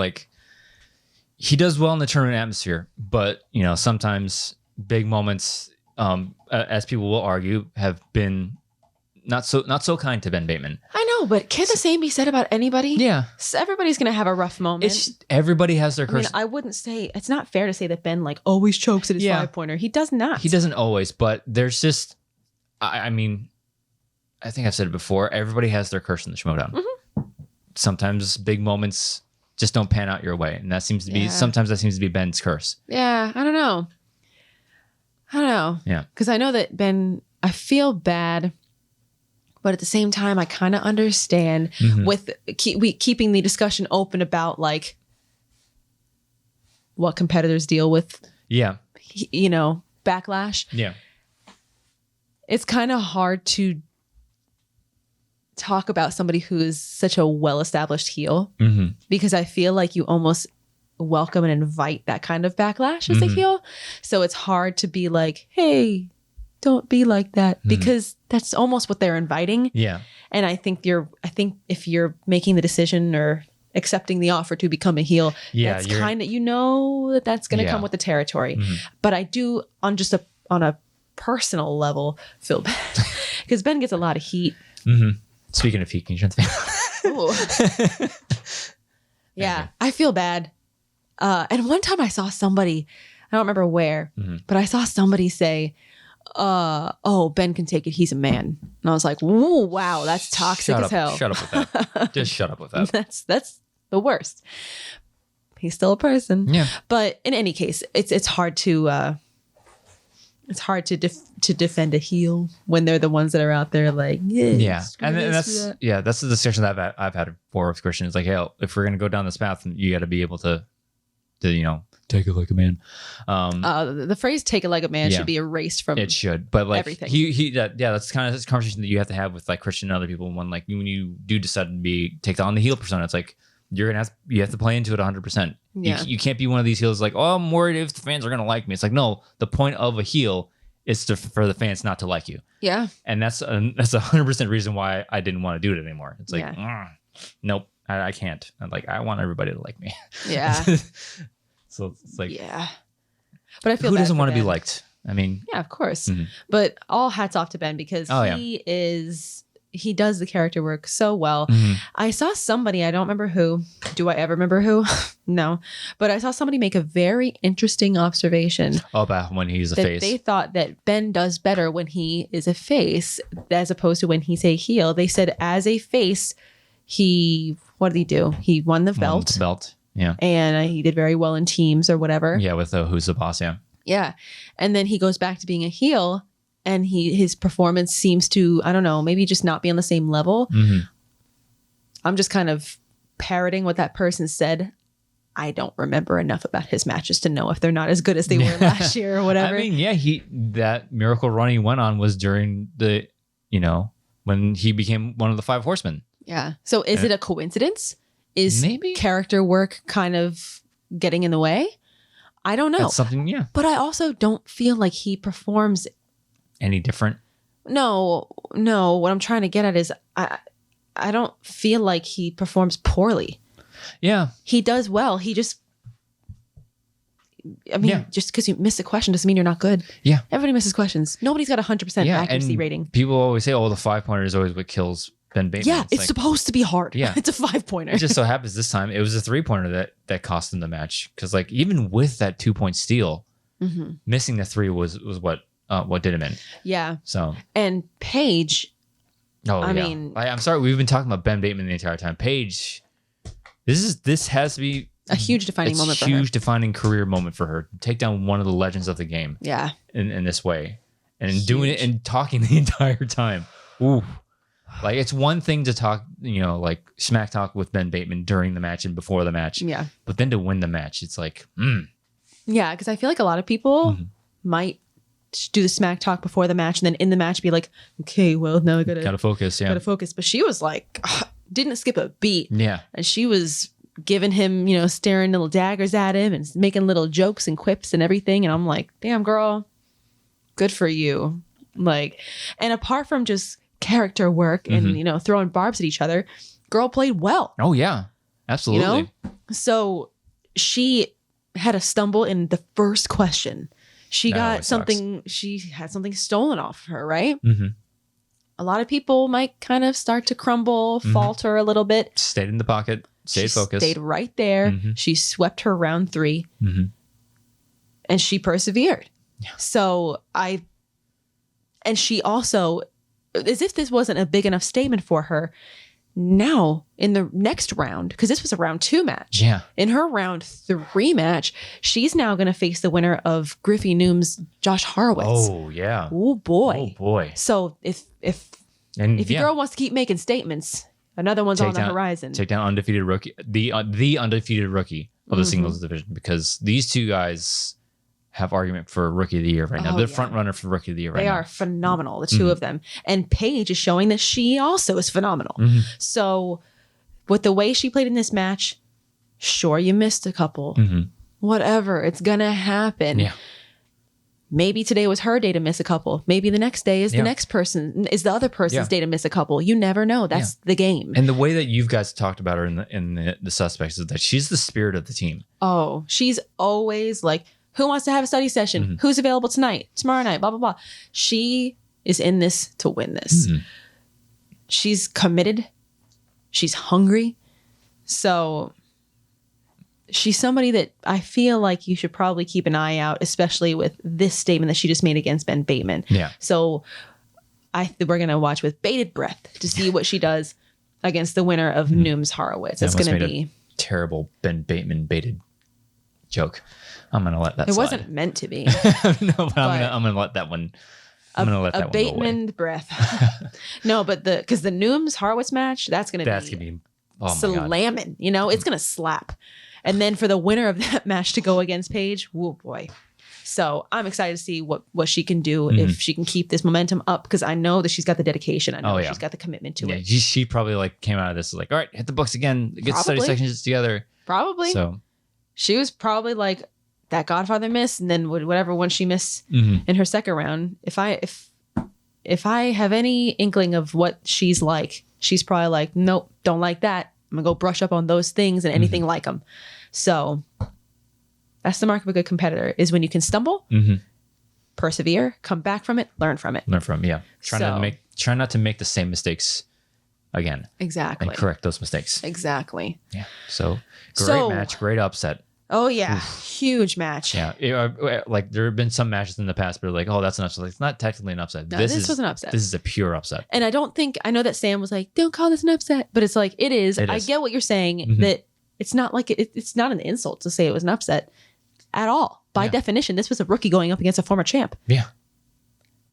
he does well in the tournament atmosphere, but, sometimes big moments, as people will argue, have been not so kind to Ben Bateman. I know, but can the same be said about anybody? Yeah. So everybody's going to have a rough moment. Everybody has their curse. I wouldn't say, it's not fair to say that Ben always chokes at his 5-pointer. He does not. He doesn't always, but there's just, I think I've said it before, everybody has their curse in the Schmoedown. Mm-hmm. Sometimes big moments just don't pan out your way. And sometimes that seems to be Ben's curse. Yeah, I don't know. Yeah. Because I know that Ben, I feel bad. But at the same time, I kind of understand with keeping the discussion open about what competitors deal with Yeah. Backlash. Yeah. It's kind of hard to talk about somebody who is such a well-established heel because I feel like you almost welcome and invite that kind of backlash as a heel. So it's hard to be like, hey, don't be like that because that's almost what they're inviting. Yeah. And I think if you're making the decision or accepting the offer to become a heel, that's kind of, that's going to come with the territory. But I do on a personal level feel bad because Ben gets a lot of heat. Speaking of heat, can you turn the fan? Yeah, I feel bad. And one time I saw somebody, I don't remember where, but I saw somebody say, oh, Ben can take it. He's a man. And I was like, whoa, wow, that's toxic as hell. Shut up with that. Just shut up with that. That's the worst. He's still a person. Yeah. But in any case, it's hard to defend a heel when they're the ones that are out there like, and that's the discussion that I've had before with Christian. It's like, hey, if we're gonna go down this path, you got to be able to take it like a man. The phrase "take it like a man" should be erased from it. Should, but like everything. That's kind of this conversation that you have to have with like Christian and other people. When you do decide to take on the heel persona, it's like you have to play into it 100%. Yeah. You can't be one of these heels like, oh, I'm worried if the fans are gonna like me. It's like, no, the point of a heel is for the fans not to like you. Yeah. And that's 100% reason why I didn't want to do it anymore. It's like, nope, I can't. I want everybody to like me. Yeah. So it's like, but I feel who doesn't want to be liked? I mean, yeah, of course. But all hats off to Ben because he does the character work so well. I saw somebody, I don't remember who. Do I ever remember who? No. But I saw somebody make a very interesting observation. About when he's a face. They thought that Ben does better when he is a face as opposed to when he's a heel. They said as a face, what did he do? He won the belt. Yeah. And he did very well in teams or whatever. Yeah, with Who's the Boss, yeah. Yeah. And then he goes back to being a heel and his performance seems to, I don't know, maybe just not be on the same level. I'm just kind of parroting what that person said. I don't remember enough about his matches to know if they're not as good as they were last year or whatever. I mean, that miracle run he went on was during the, when he became one of the 5 horsemen. Yeah. So is it a coincidence? Is maybe character work kind of getting in the way? I don't know. That's something, yeah. But I also don't feel like he performs any different. No. What I'm trying to get at is I don't feel like he performs poorly. Yeah. He does well. He just, just because you miss a question doesn't mean you're not good. Yeah. Everybody misses questions. Nobody's got 100% accuracy rating. People always say, the 5-pointer is always what kills Ben Bateman. Yeah, it's supposed to be hard. Yeah. It's a 5-pointer. It just so happens this time it was a 3-pointer that cost him the match. Because even with that 2-point steal, missing the 3 was what did him in. Yeah. So. And Paige. I mean, I'm sorry, we've been talking about Ben Bateman the entire time. Paige, this has to be a huge defining moment for her. Huge defining career moment for her. Take down one of the legends of the game. Yeah. In this way. And doing it and talking the entire time. Ooh. It's one thing to talk, smack talk with Ben Bateman during the match and before the match. Yeah. But then to win the match, it's like, Yeah, because I feel like a lot of people might do the smack talk before the match and then in the match be like, okay, well, now I gotta focus. Yeah. Gotta focus. But she was like, didn't skip a beat. Yeah. And she was giving him, staring little daggers at him and making little jokes and quips and everything. And I'm like, damn, girl, good for you. And apart from just character work and throwing barbs at each other, girl played well. Oh yeah, absolutely. So she had a stumble in the first question. She got something. She had something stolen off her, right? A lot of people might kind of start to crumble, falter a little bit. Stayed in the pocket, stayed focused, stayed right there. She swept her round 3, and she persevered. Yeah. So and she also, as if this wasn't a big enough statement for her, now in the next round, because this was a round 2 match. Yeah. In her round 3 match, she's now going to face the winner of Griffey Noom's Josh Horowitz. Oh, yeah. Oh, boy. Oh, boy. So if your girl wants to keep making statements, another one's on the horizon. Take down undefeated rookie, the undefeated rookie of the singles division, because these two guys have argument for Rookie of the Year right now. They're front runner for Rookie of the Year right now. They are phenomenal, the two of them. And Paige is showing that she also is phenomenal. So with the way she played in this match, sure, you missed a couple. Whatever, it's going to happen. Yeah. Maybe today was her day to miss a couple. Maybe the next day is the next person, is the other person's day to miss a couple. You never know. That's the game. And the way that you guys talked about her in the Suspects is that she's the spirit of the team. Oh, she's always like, who wants to have a study session? Who's available tonight, tomorrow night, blah, blah, blah. She is in this to win this. She's committed. She's hungry. So she's somebody that I feel like you should probably keep an eye out, especially with this statement that she just made against Ben Bateman. Yeah. So we're going to watch with bated breath to see what she does against the winner of Nooms Horowitz. It's going to be a terrible Ben Bateman baited joke. I'm going to let that slide. It wasn't meant to be. No, but I'm going to let that one. I'm going to let that one go away. A Bateman breath. No, but because the Nooms Horowitz match, that's going to be slamming. You know, it's going to slap. And then for the winner of that match to go against Paige, whoa boy. So I'm excited to see what she can do if she can keep this momentum up, because I know that she's got the dedication. I know she's got the commitment to it. She probably like came out of this like, all right, hit the books again, get study sections together. Probably. So she was probably like that Godfather miss, and then whatever one she missed in her second round. If I have any inkling of what she's like, she's probably like, nope, don't like that. I'm gonna go brush up on those things and anything like them. So that's the mark of a good competitor, is when you can stumble, persevere, come back from it, learn from it. Try not to make the same mistakes again. Exactly. And correct those mistakes. Exactly. Yeah. So great match, great upset. Oh yeah, huge match. Yeah, like there have been some matches in the past, but like, oh, that's an upset. Like, it's not technically an upset. No, this was an upset. This is a pure upset. And I know that Sam was like, "Don't call this an upset," but it's like it is. I get what you're saying. That it's not like it's not an insult to say it was an upset at all. By definition, this was a rookie going up against a former champ. Yeah,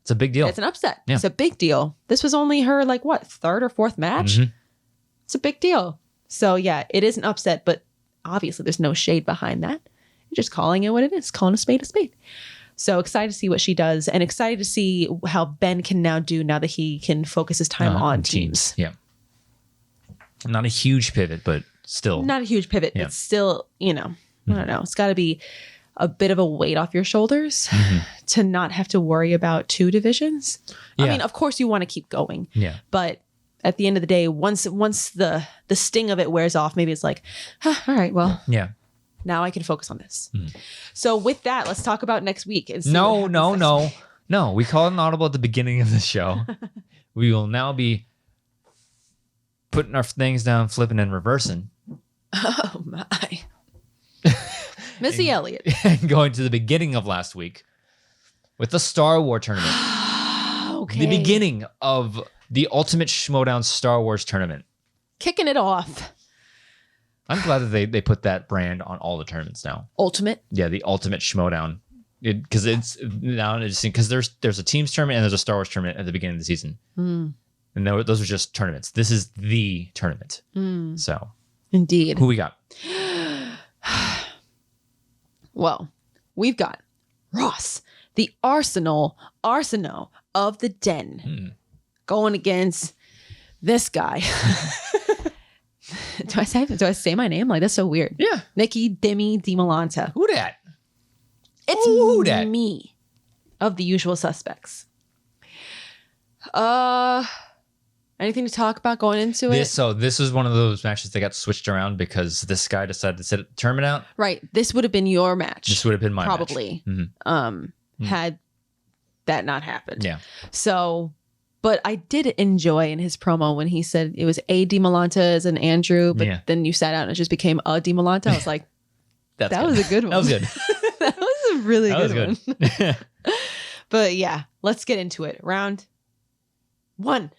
it's a big deal. It's an upset. Yeah. It's a big deal. This was only her like what, third or fourth match. It's a big deal. So yeah, it is an upset, but obviously there's no shade behind that. You're just calling it what it is, calling a spade a spade. So excited to see what she does, and excited to see how Ben can now do now that he can focus his time on teams. Yeah. Not a huge pivot, but still. Not a huge pivot, but still, I don't know. It's got to be a bit of a weight off your shoulders to not have to worry about two divisions. Yeah. I mean, of course you want to keep going. Yeah. But at the end of the day, once the sting of it wears off, maybe it's like, all right, well, now I can focus on this. So with that, let's talk about next week. No. We call it an audible at the beginning of the show. We will now be putting our things down, flipping and reversing. Oh my. Missy Elliott. And going to the beginning of last week with the Star Wars Tournament. Okay. The beginning of the ultimate Schmoedown Star Wars Tournament. Kicking it off. I'm glad that they put that brand on all the tournaments now. Ultimate? Yeah, the ultimate Schmoedown. Because it's now interesting, because there's a teams tournament and there's a Star Wars tournament at the beginning of the season. And those are just tournaments. This is the tournament. So. Indeed. Who we got? Well, we've got Ross, the Arsenal of the Den, going against this guy. Do I say my name? Like, that's so weird. Yeah. Nicki Dimalanta. Who dat? It's me of the usual suspects. Anything to talk about going into it? This was one of those matches that got switched around because this guy decided to sit the tournament out. Right. This would have been your match. This would have been my probably, match. Had that not happened. Yeah. So, but I did enjoy in his promo when he said it was a Dimalanta as an Andrew, but then you sat out and it just became a Dimalanta. I was like, that was a good one. That was good. That was a really good one. But yeah, let's get into it. Round 1.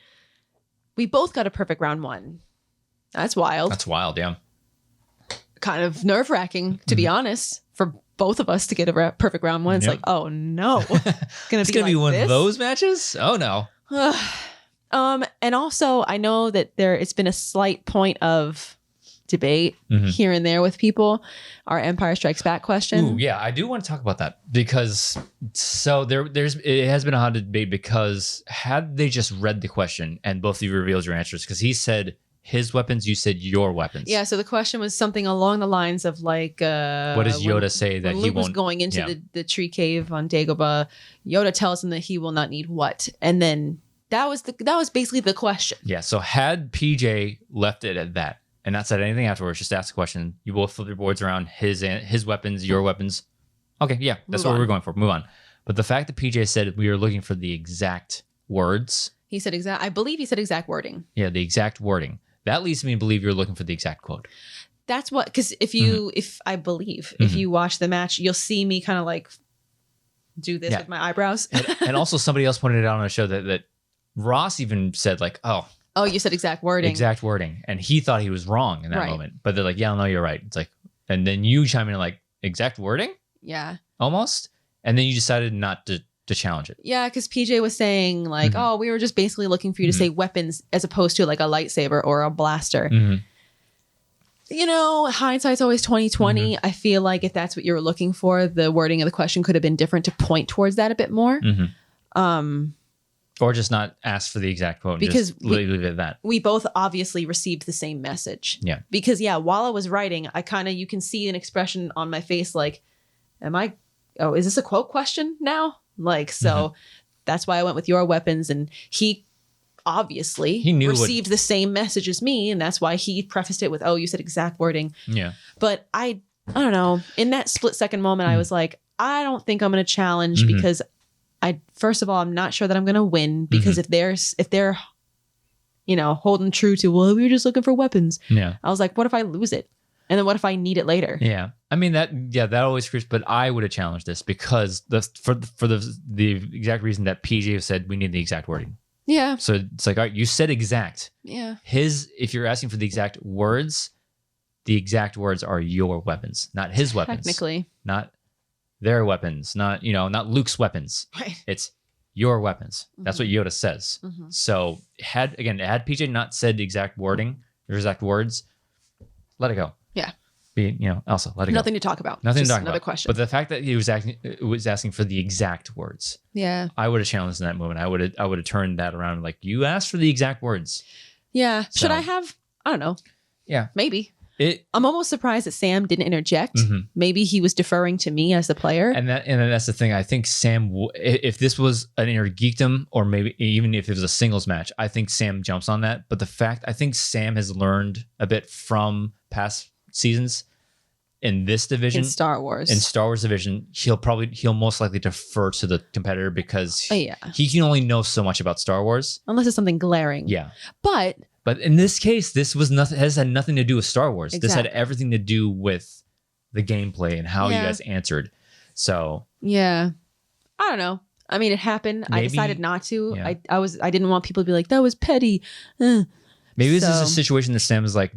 We both got a perfect round 1. That's wild. That's wild, yeah. Kind of nerve-wracking, to be honest, for both of us to get a perfect round 1. It's like, oh no. It's gonna be one of those matches? Oh no. And also I know that it's been a slight point of debate here and there with people. Our Empire Strikes Back question. Ooh, yeah, I do want to talk about that because it has been a hot debate because had they just read the question and both of you revealed your answers, because he said his weapons, you said your weapons. Yeah, so the question was something along the lines of like, what does Yoda say that he won't? Was going into the tree cave on Dagobah. Yoda tells him that he will not need what, and then that was basically the question. Yeah, so had PJ left it at that and not said anything afterwards, just ask the question, you both flip your boards around, his weapons, your weapons. Okay, yeah, that's what we're going for. Move on. But the fact that PJ said we were looking for the exact words. He said I believe he said exact wording. Yeah, the exact wording. That leads me to believe you're looking for the exact quote. That's what, because if you watch the match, you'll see me kind of like do this with my eyebrows. and also somebody else pointed it out on a show that Ross even said like, oh, you said exact wording. Exact wording. And he thought he was wrong in that moment. But they're like, yeah, no, you're right. It's like, and then you chime in like, exact wording? Yeah. Almost. And then you decided not to challenge it. Yeah, because PJ was saying like, oh, we were just basically looking for you to say weapons as opposed to like a lightsaber or a blaster. You know, hindsight's always 2020. I feel like if that's what you were looking for, the wording of the question could have been different to point towards that a bit more. Or just not ask for the exact quote. Because just leave it at that. We both obviously received the same message. Yeah. Because while I was writing, you can see an expression on my face like, is this a quote question now? Like, so that's why I went with your weapons. And he obviously received the same message as me. And that's why he prefaced it with, oh, you said exact wording. Yeah. But I don't know. In that split second moment, I was like, I don't think I'm going to challenge because first of all, I'm not sure that I'm going to win because if they're, holding true to, well, we were just looking for weapons. Yeah. I was like, what if I lose it? And then what if I need it later? Yeah. I mean, that always creeps, but I would have challenged this because for the exact reason that PJ said we need the exact wording. Yeah. So it's like, all right, you said exact. Yeah. If you're asking for the exact words are your weapons, not his weapons. Technically. Not their weapons, not Luke's weapons. Right. It's your weapons. That's what Yoda says. So had PJ not said the exact wording or exact words, let it go. Yeah. Elsa, let it go. Nothing to talk about. Nothing to talk another about. question. But the fact that he was asking for the exact words. Yeah. I would have challenged in that moment. I would have turned that around like, you asked for the exact words. Yeah. So, should I have? I don't know. Yeah. Maybe. I'm almost surprised that Sam didn't interject. Maybe he was deferring to me as the player. And that's the thing. I think Sam, if this was an inner geekdom or maybe even if it was a singles match, I think Sam jumps on that. But I think Sam has learned a bit from past seasons in this division. In Star Wars division, he'll most likely defer to the competitor because he can only know so much about Star Wars. Unless it's something glaring. Yeah. But in this case, this has had nothing to do with Star Wars. Exactly. This had everything to do with the gameplay and how you guys answered. So yeah, I don't know. I mean, it happened. Maybe, I decided not to. Yeah. I didn't want people to be like, that was petty. Maybe this is a situation that Sam is like,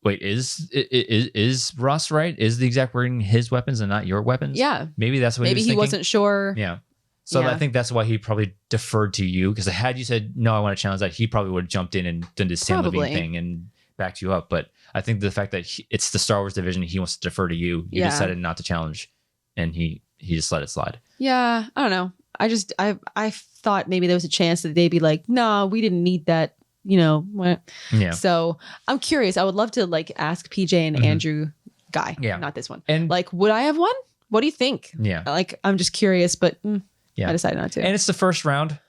wait, is Ross right? Is the exact wording his weapons and not your weapons? Yeah. Maybe that's what maybe he wasn't sure. Yeah. So I think that's why he probably deferred to you, because had you said, no, I want to challenge that, he probably would have jumped in and done this Sam Levine thing and backed you up. But I think the fact that it's the Star Wars division, he wants to defer to you. You decided not to challenge, and he just let it slide. Yeah, I don't know. I thought maybe there was a chance that they'd be like, no, we didn't need that. Yeah. So I'm curious. I would love to ask PJ and Andrew Guy. Yeah. Not this one. And would I have won? What do you think? Yeah. I'm just curious, but I decided not to. And it's the first round.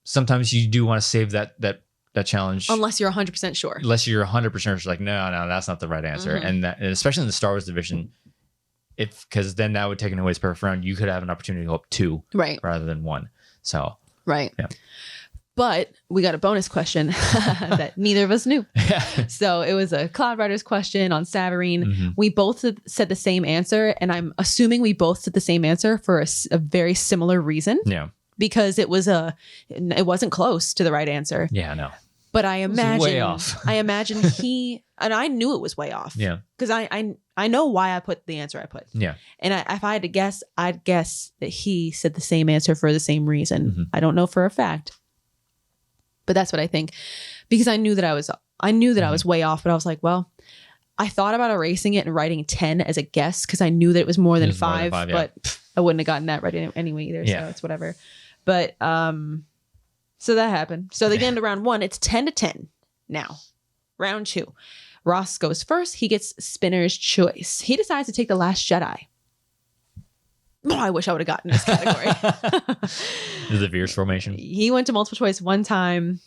Sometimes you do want to save that challenge. Unless you're 100% sure. Unless you're 100% sure. Like, no, that's not the right answer. And especially in the Star Wars division, because then that would take away his perfect round. You could have an opportunity to go up 2 rather than 1. So. Right. Yeah. But we got a bonus question that neither of us knew. So it was a Cloud Riders question on Savarine. We both said the same answer. And I'm assuming we both said the same answer for a very similar reason. Yeah. Because it wasn't close to the right answer. Yeah, no. But I imagine way off. I imagine and I knew it was way off. Yeah. Because I know why I put the answer I put. Yeah. And if I had to guess, I'd guess that he said the same answer for the same reason. I don't know for a fact. But that's what I think, because I knew that I was I knew that I was way off, but I was like, well, I thought about erasing it and writing 10 as a guess because I knew that it was more than 5, but I wouldn't have gotten that right anyway either. So it's whatever. But so that happened. So they get into round 1. It's 10-10 now. Round 2. Ross goes first. He gets spinner's choice. He decides to take the Last Jedi. Oh, I wish I would have gotten this category. Is it Veers formation? He went to multiple choice one time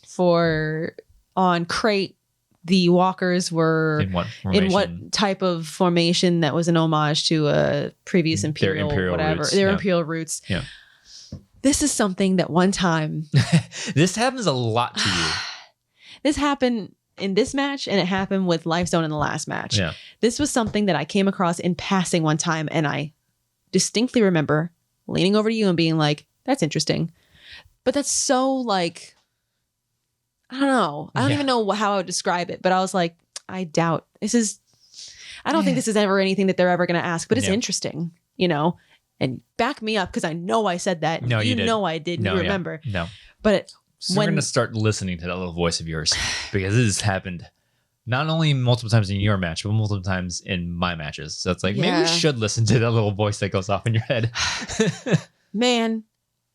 on Crate. The walkers were in what type of formation that was an homage to a previous Imperial whatever. Roots. Their Imperial roots. Yeah. This is something that one time. This happens a lot to you. This happened in this match, and it happened with Lifezone in the last match. Yeah. This was something that I came across in passing one time, and I distinctly remember leaning over to you and being like, that's interesting. But that's so like, I don't know. I don't even know how I would describe it, but I was like, I doubt this is, I don't think this is ever anything that they're ever going to ask, but it's interesting, and back me up because I know I said that. No, you did. know I did. No, you remember. No. But we're going to start listening to that little voice of yours because this has happened not only multiple times in your match, but multiple times in my matches. So it's like, maybe we should listen to that little voice that goes off in your head. Man,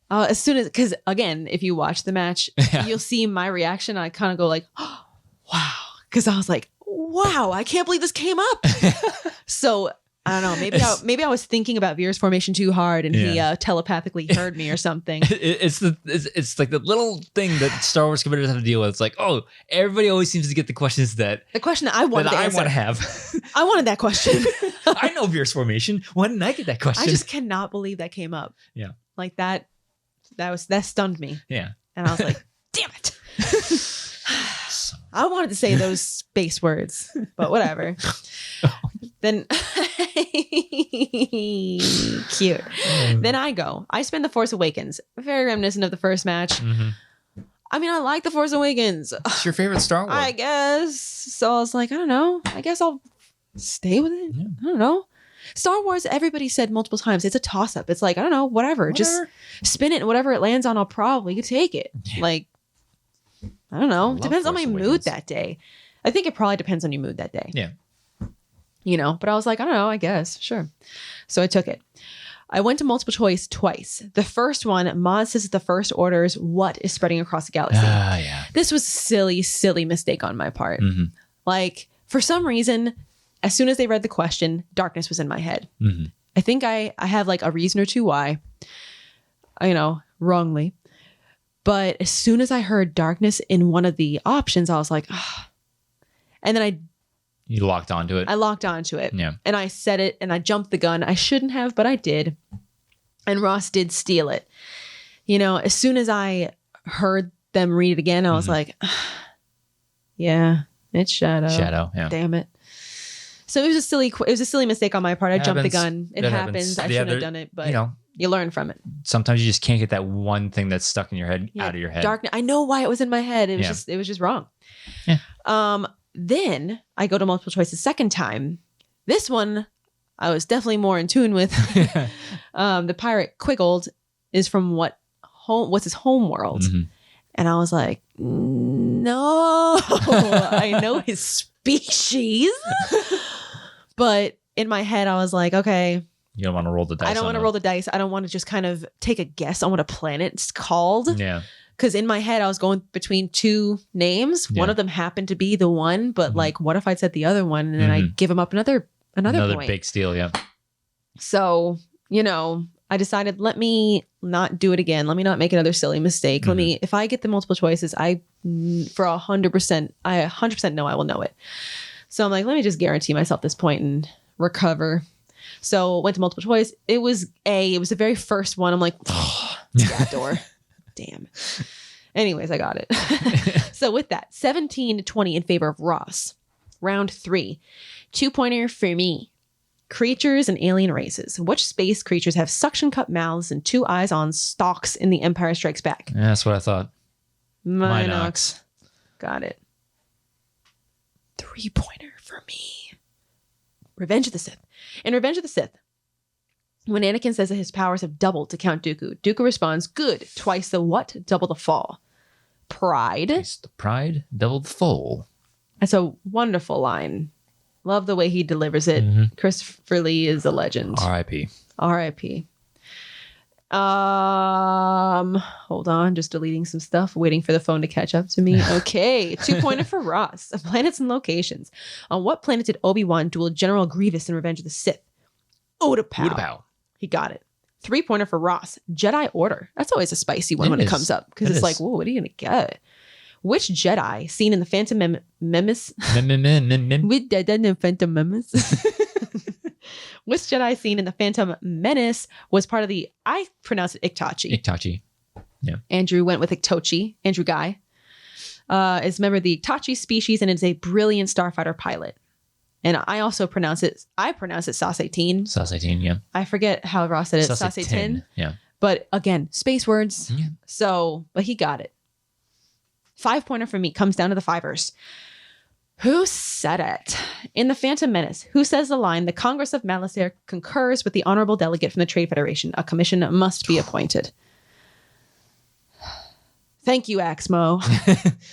as soon as, because again, if you watch the match, you'll see my reaction. I kind of go like, oh, wow. Because I was like, wow, I can't believe this came up. So I don't know. Maybe I was thinking about Veer's formation too hard, and he telepathically heard me or something. It's like the little thing that Star Wars competitors have to deal with. It's like, oh, everybody always seems to get the questions the question that I wanted to answer. I want to have. I wanted that question. I know Veer's formation. Why didn't I get that question? I just cannot believe that came up. Yeah, like that stunned me. Yeah, and I was like, damn it. I wanted to say those space words, but whatever. Then cute. Then I spin the Force Awakens. Very reminiscent of the first match. Mm-hmm. I mean, I like the Force Awakens. It's your favorite Star Wars, I guess. So I was like, I don't know. I guess I'll stay with it. Yeah. I don't know. Star Wars, everybody said multiple times, it's a toss-up. It's like, I don't know, whatever. Just spin it, and whatever it lands on, I'll probably take it. Yeah. Like, I don't know. Depends on my mood that day. I think it probably depends on your mood that day. Yeah. But I was like, I don't know, I guess. Sure. So I took it. I went to multiple choice twice. The first one, Maz says the First Order's what is spreading across the galaxy. Yeah. This was a silly mistake on my part. Mm-hmm. Like, for some reason, as soon as they read the question, darkness was in my head. Mm-hmm. I think I have like a reason or two why, wrongly. But as soon as I heard darkness in one of the options, I was like, ah. And then you locked onto it. I locked onto it. Yeah. And I said it and I jumped the gun. I shouldn't have, but I did. And Ross did steal it. As soon as I heard them read it again, I was like, yeah, it's Shadow. Shadow, yeah. Damn it. So it was a silly mistake on my part. I jumped the gun. It happens. I shouldn't have done it, but you learn from it. Sometimes you just can't get that one thing that's stuck in your head out of your head. Darkness. I know why it was in my head. It was just wrong. Yeah. Then I go to multiple choice the second time. This one I was definitely more in tune with. The pirate Quiggold is from what's his home world? Mm-hmm. And I was like, no, I know his species. But in my head, I was like, okay. You don't want to roll the dice. I don't want to roll the dice. I don't want to just kind of take a guess on what a planet's called. Yeah. Because in my head, I was going between two names. Yeah. One of them happened to be the one, but like, what if I'd said the other one and then I give him up another point? Big steal, yeah. So, I decided, let me not do it again. Let me not make another silly mistake. Mm-hmm. If I get the multiple choices, I 100% know I will know it. So I'm like, let me just guarantee myself this point and recover. So went to multiple choice. It was the very first one. I'm like, that door. Damn. Anyways, I got it. So with that, 17-20 in favor of Ross. Round 3. 2-pointer for me. Creatures and alien races. Which space creatures have suction cup mouths and 2 eyes on stalks in The Empire Strikes Back? Yeah, that's what I thought. Minox. Got it. 3-pointer for me. Revenge of the Sith. In Revenge of the Sith, when Anakin says that his powers have doubled to Count Dooku, Dooku responds, good, twice the what, double the fall. Pride. Twice the pride, double the fall. That's a wonderful line. Love the way he delivers it. Mm-hmm. Christopher Lee is a legend. R.I.P. R.I.P. Hold on, just deleting some stuff, waiting for the phone to catch up to me. Okay, 2-pointer for Ross. Planets and locations. On what planet did Obi-Wan duel General Grievous in Revenge of the Sith? Utapau. He got it. 3-pointer for Ross. Jedi Order. That's always a spicy one when it comes up because it's like, whoa, what are you gonna get? Which Jedi seen in the Phantom Menace? Phantom Menace. Which Jedi seen in the Phantom Menace was part of the, I pronounce it Iktachi. Iktachi. Yeah. Andrew went with Iktochi. Andrew Guy is a member of the Iktachi species and is a brilliant starfighter pilot. And I also pronounce it Sasatin. Sasatin, yeah. I forget how Ross said it. Sasatin. Yeah. But again, space words. Yeah. So, but he got it. 5-pointer for me comes down to the fivers. Who said it? In The Phantom Menace, who says the line, the Congress of Malastare concurs with the honorable delegate from the Trade Federation. A commission must be appointed. Thank you, Axmo.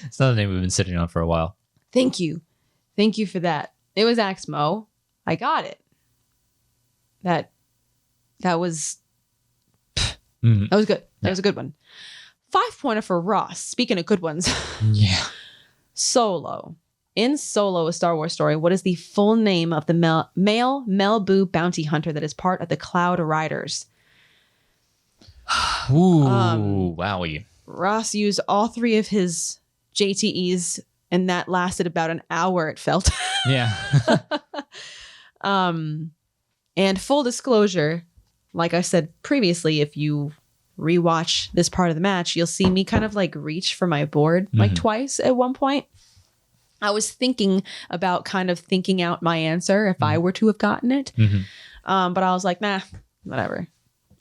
It's not a name we've been sitting on for a while. Thank you. Thank you for that. It was Axmo. I got it. That was good. That was a good one. 5-pointer for Ross. Speaking of good ones. Yeah. Solo. In Solo, a Star Wars story, what is the full name of the male Melbu bounty hunter that is part of the Cloud Riders? Ooh, wowie. Ross used all 3 of his JTEs, and that lasted about an hour, it felt. Yeah. And full disclosure, like I said previously, if you rewatch this part of the match, you'll see me kind of like reach for my board like twice at one point. I was thinking about kind of thinking out my answer if I were to have gotten it. But I was like, nah, whatever.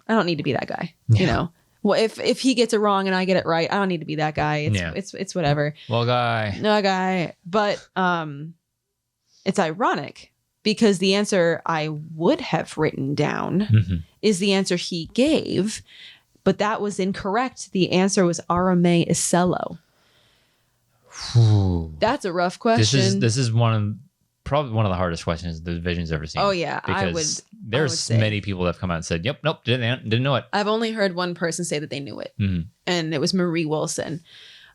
I don't need to be that guy. Yeah. You know, well, if he gets it wrong and I get it right, I don't need to be that guy. It's whatever. Well, guy. No guy. But it's ironic because the answer I would have written down is the answer he gave, but that was incorrect. The answer was Arame Isello. Ooh. That's a rough question. This is probably one of the hardest questions the division's ever seen. Oh yeah, because there's many people that have come out and said, "Yep, nope, didn't know it." I've only heard one person say that they knew it, and it was Marie Wilson.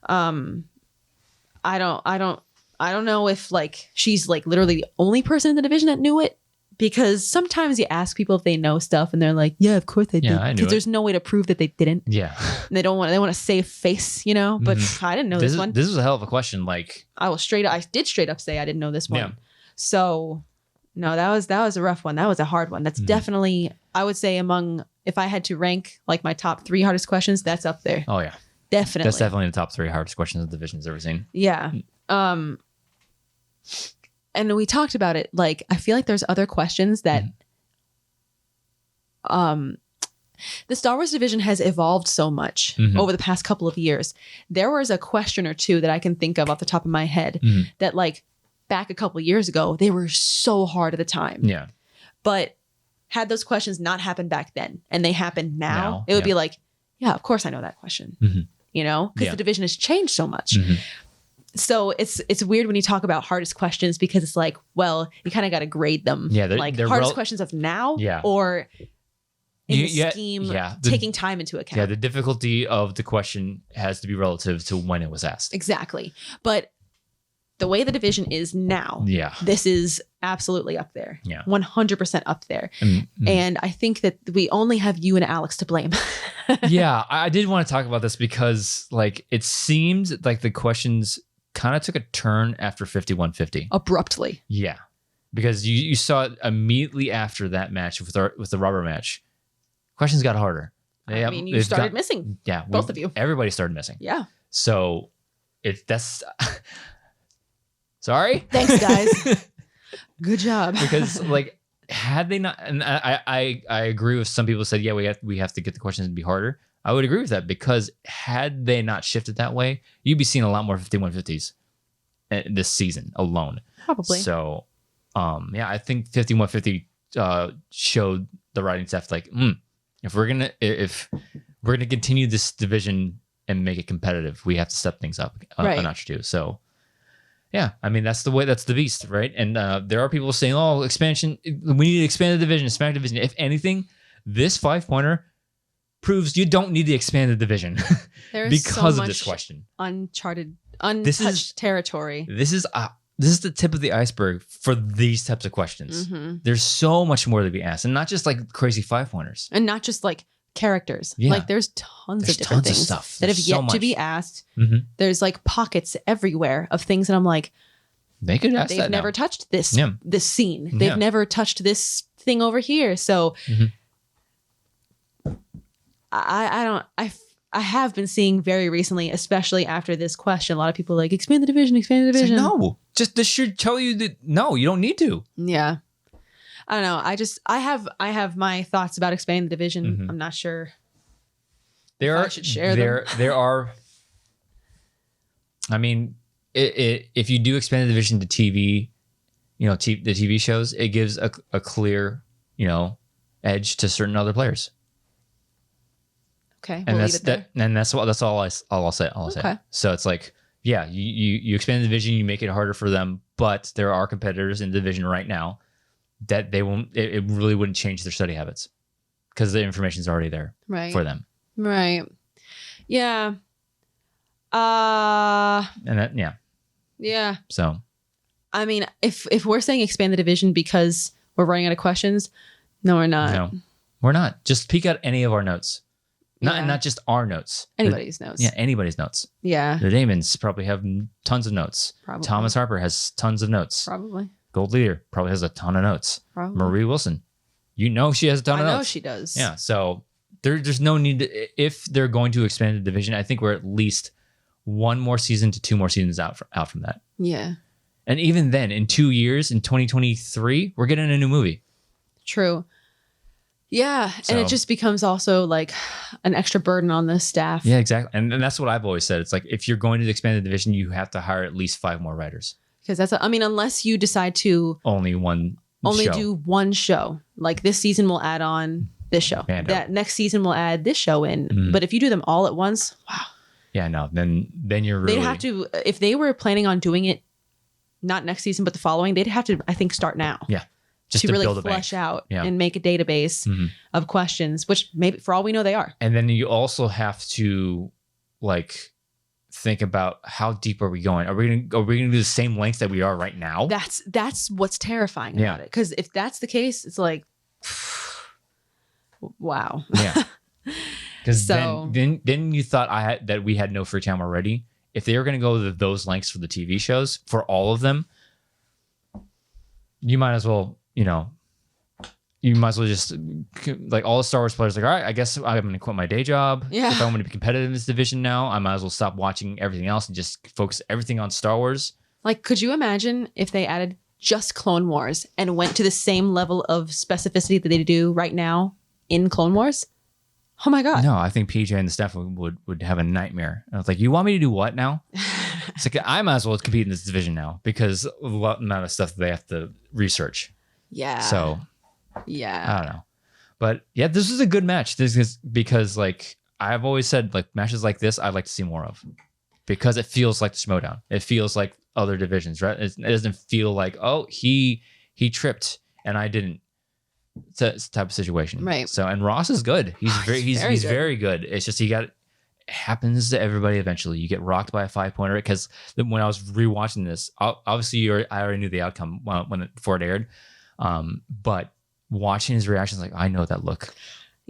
I don't know if like she's like literally the only person in the division that knew it, because sometimes you ask people if they know stuff and they're like, yeah, of course they did. Because there's no way to prove that they didn't. Yeah. And they want to save face, you know, but I didn't know this one. This was a hell of a question. Like I did straight up say I didn't know this one. Yeah. So no, that was a rough one. That was a hard one. That's definitely, I would say if I had to rank like my top 3 hardest questions, that's up there. Oh yeah. Definitely. That's definitely in the top 3 hardest questions the division's ever seen. Yeah. And we talked about it. Like, I feel like there's other questions that the Star Wars division has evolved so much over the past couple of years. There was a question or two that I can think of off the top of my head that like back a couple of years ago, they were so hard at the time. Yeah. But had those questions not happened back then and they happened now it would be like, yeah, of course I know that question. You know, because the division has changed so much. So it's weird when you talk about hardest questions because it's like, well, you kind of got to grade them. Yeah, they're hardest questions of now or in the scheme, taking time into account. Yeah, the difficulty of the question has to be relative to when it was asked. Exactly. But the way the division is now, this is absolutely up there. Yeah. 100% up there. And I think that we only have you and Alex to blame. Yeah, I did want to talk about this because like it seemed like the questions kind of took a turn after 5150 abruptly. Yeah, because you saw it immediately after that match with the rubber match. Questions got harder. I mean, you started missing. Yeah, both of you. Everybody started missing. Yeah. So that's sorry. Thanks, guys. Good job. Because like had they not, and I agree with some people who said, yeah, we have to get the questions to be harder. I would agree with that because had they not shifted that way, you'd be seeing a lot more 5150s this seasin alone. Probably. So, I think 5150 showed the writing staff like, if we're gonna continue this division and make it competitive, we have to step things up a notch or two. So, Yeah, I mean that's the way. That's the beast, right? And there are people saying, "Oh, expansion. We need to expand the division, expand the division." If anything, this 5-pointer proves you don't need to expand the division because of this question. Untouched territory. This is the tip of the iceberg for these types of questions. There's so much more to be asked, and not just like crazy 5-pointers, and not just like characters. Yeah. Like there's tons of different things stuff that have yet to be asked. There's like pockets everywhere of things that I'm like, they could ask. They've never touched this this scene. They've never touched this thing over here. So I have been seeing very recently, especially after this question, a lot of people are like, expand the division. Like, no, just this should tell you that no, you don't need to. Yeah. I don't know. I have my thoughts about expanding the division. I'm not sure. I should share them. There are. I mean, if you do expand the division to TV, the TV shows, it gives a clear, edge to certain other players. Okay, and that's all I'll say. Okay. So it's like, yeah, you expand the division, you make it harder for them, but there are competitors in the division right now that they won't. It really wouldn't change their study habits because the information is already there for them. Right. Yeah. And that, yeah. Yeah. So, I mean, if we're saying expand the division because we're running out of questions, no, we're not. No, we're not. Just peek out any of our notes. Not just our notes. Anybody's notes. Yeah, anybody's notes. Yeah. The Damons probably have tons of notes. Probably. Thomas Harper has tons of notes. Probably. Gold Leader probably has a ton of notes. Probably. Marie Wilson, she has a ton of notes. I know she does. Yeah, so there's no need to, if they're going to expand the division, I think we're at least 1 more season to 2 more seasons out from that. Yeah. And even then, in 2 years, in 2023, we're getting a new movie. True. Yeah, and it just becomes also like an extra burden on the staff. Yeah, exactly. And that's what I've always said. It's like, if you're going to expand the division, you have to hire at least 5 more writers. Because unless you decide to only do one show. Like this season we'll add on this show. That next season we'll add this show in. But if you do them all at once, wow. Yeah, no, then you're really... They'd have to, if they were planning on doing it not next season, but the following, they'd have to, I think, start now. Yeah. Just to really flesh out and make a database of questions, which maybe for all we know they are. And then you also have to like think about how deep are we going? Are we gonna do the same length that we are right now? That's what's terrifying about it. Because if that's the case, it's like, wow. Yeah. Because then you thought that we had no free time already. If they were going to go to those lengths for the TV shows for all of them, you might as well. You might as well just like all the Star Wars players, like, all right, I guess I'm going to quit my day job. Yeah. If I want to be competitive in this division now, I might as well stop watching everything else and just focus everything on Star Wars. Like, could you imagine if they added just Clone Wars and went to the same level of specificity that they do right now in Clone Wars? Oh my God. No, I think PJ and the staff would have a nightmare. I was like, you want me to do what now? It's like, I might as well compete in this division now because of the amount of stuff that they have to research. Yeah. So, yeah, I don't know, but yeah, this is a good match. This is because like I've always said, like matches like this, I'd like to see more of because it feels like the Schmoedown. It feels like other divisions, right? It doesn't feel like, oh, he tripped and I didn't. It's a type of situation, right? So, and Ross is good. He's very good. It's just it happens to everybody eventually. You get rocked by a 5-pointer because when I was rewatching this, obviously I already knew the outcome before it aired. But watching his reactions, like I know that look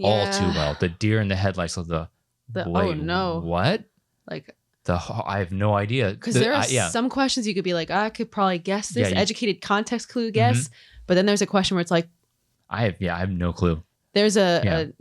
all too well. The deer in the headlights of the oh no, what? Like I have no idea because there are some questions you could be like, I could probably guess this, educated context clue guess, but then there's a question where it's like, I have no clue. There's a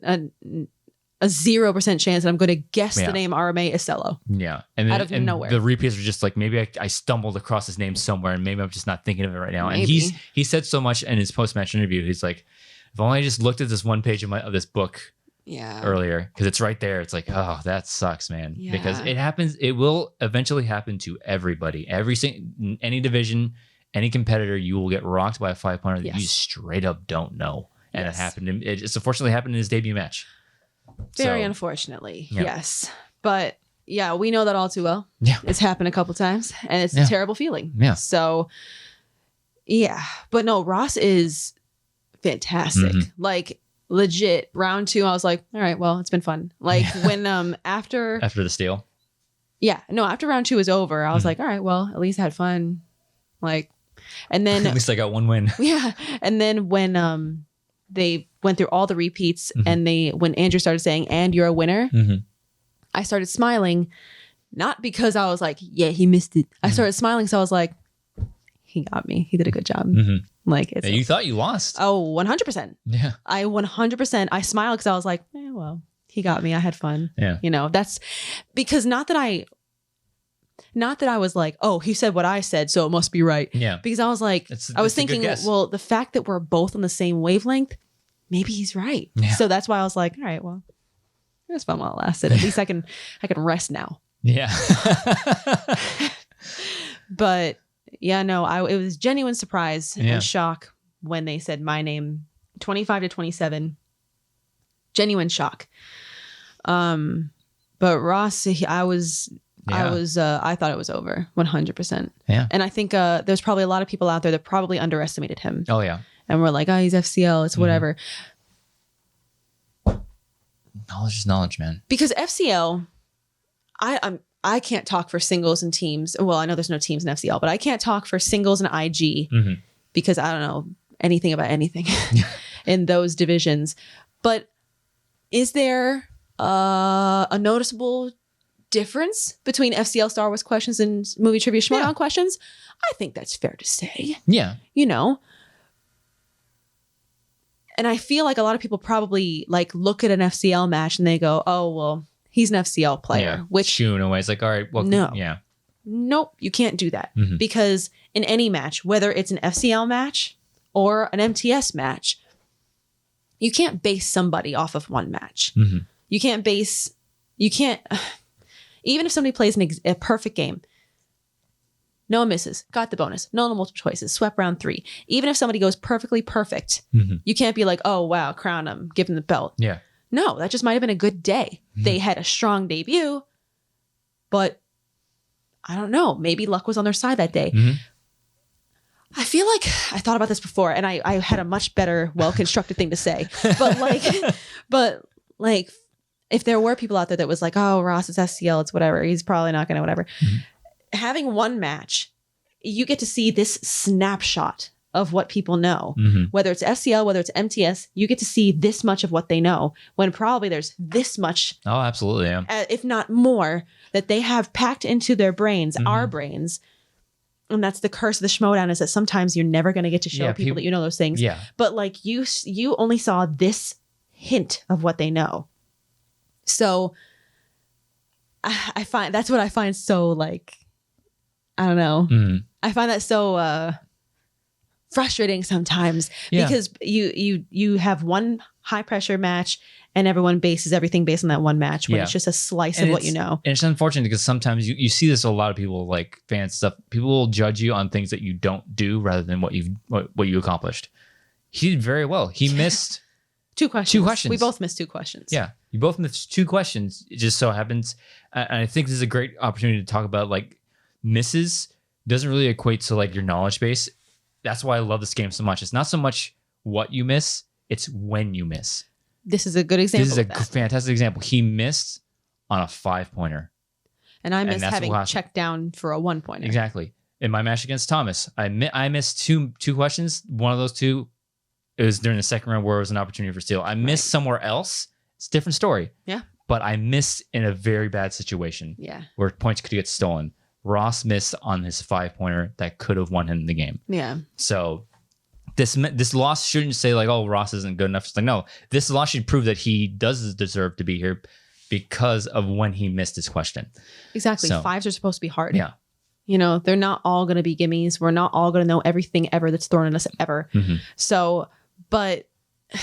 0% chance that I'm going to guess the name RMA Isello. Yeah. Out of nowhere. The repeats are just like, maybe I stumbled across his name somewhere and maybe I'm just not thinking of it right now. Maybe. And he said so much in his post-match interview. He's like, if only I just looked at this one page of this book earlier, because it's right there. It's like, oh, that sucks, man. Yeah. Because it happens. It will eventually happen to everybody. Any division, any competitor, you will get rocked by a 5-pointer that you straight up don't know. And it happened. It's unfortunately happened in his debut match. Very unfortunately, yes. But yeah, we know that all too well. Yeah. It's happened a couple times and it's a terrible feeling. Yeah. So, yeah. But no, Ross is fantastic. Like, legit, round 2, I was like, all right, well, it's been fun. Like, when after the steal. Yeah. No, after round 2 was over, I was like, all right, well, at least I had fun. Like, and then at least I got one win. Yeah. And then when they went through all the repeats and when Andrew started saying, and you're a winner, I started smiling, not because I was like, yeah, he missed it. I started smiling. So I was like, he got me. He did a good job. Like, it's, you thought you lost. Oh, 100%. Yeah. I 100%. I smiled because I was like, well, he got me. I had fun. Yeah. You know, that's because not that I was like, oh, he said what I said, so it must be right. Yeah. Because I was like, I was thinking, well, the fact that we're both on the same wavelength, maybe he's right. Yeah. So that's why I was like, all right, well, it was fun while it lasted. At least I can rest now. Yeah. But yeah, no, it was genuine surprise and shock when they said my name, 25-27. Genuine shock. But Ross, I thought it was over 100%. Yeah. And I think there's probably a lot of people out there that probably underestimated him. Oh yeah. And we're like, oh, he's FCL, it's whatever. Knowledge is knowledge, man. Because FCL, I can't talk for singles and teams. Well, I know there's no teams in FCL, but I can't talk for singles and IG because I don't know anything about anything in those divisions. But is there a noticeable difference between FCL Star Wars questions and movie trivia Schmoedown questions? I think that's fair to say. Yeah. You know? And I feel like a lot of people probably like look at an FCL match and they go, oh, well, he's an FCL player. Which shooing away. It's like, all right, well, no. Yeah. Nope, you can't do that. Because in any match, whether it's an FCL match or an MTS match, you can't base somebody off of one match. You can't, even if somebody plays a perfect game, no misses, got the bonus, no multiple choices, swept round 3. Even if somebody goes perfectly perfect, you can't be like, oh, wow, crown him, give him the belt. Yeah. No, that just might have been a good day. They had a strong debut, but I don't know, maybe luck was on their side that day. I feel like I thought about this before and I had a much better, well-constructed thing to say. But like, if there were people out there that was like, oh, Ross is SCL, it's whatever, he's probably not going to whatever. Having one match, you get to see this snapshot of what people know. Whether it's SCL, whether it's MTS, you get to see this much of what they know when probably there's this much. Oh, absolutely. Yeah. If not more, that they have packed into their brains, our brains. And that's the curse of the Schmoedown, is that sometimes you're never going to get to show people that you know those things. Yeah. But like you only saw this hint of what they know. So I find that's what I find so like, I don't know. I find that so frustrating sometimes because you have one high pressure match and everyone bases everything based on that one match when it's just a slice of what you know. And it's unfortunate because sometimes you see this with a lot of people, like fans stuff. People will judge you on things that you don't do rather than what you accomplished. He did very well. He missed two questions. We both missed 2 questions. Yeah. You both missed 2 questions. It just so happens. And I think this is a great opportunity to talk about like misses doesn't really equate to like your knowledge base. That's why I love this game so much. It's not so much what you miss, it's when you miss. This is a good example. This is a fantastic example. He missed on a 5-pointer. And I missed having checked down for a 1-pointer. Exactly. In my match against Thomas, I missed two questions. One of those 2, it was during the second round where it was an opportunity for steal. I missed somewhere else. It's a different story. Yeah. But I missed in a very bad situation. Yeah. Where points could get stolen. Ross missed on his 5-pointer that could have won him the game. Yeah. So this loss shouldn't say like, oh, Ross isn't good enough. It's like, no, this loss should prove that he does deserve to be here because of when he missed his question. Exactly. So, 5s are supposed to be hard. Yeah. You know, they're not all going to be gimmies. We're not all going to know everything ever that's thrown at us ever. So, but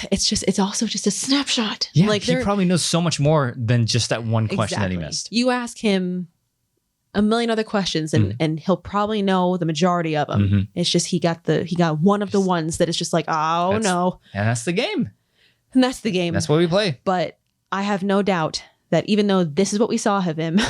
it's also just a snapshot. Yeah. Like he probably knows so much more than just that one question that he missed. You ask him a million other questions and he'll probably know the majority of them. It's just he got one of the ones that is just like, no. And that's the game. And that's the game. That's what we play. But I have no doubt that even though this is what we saw of him,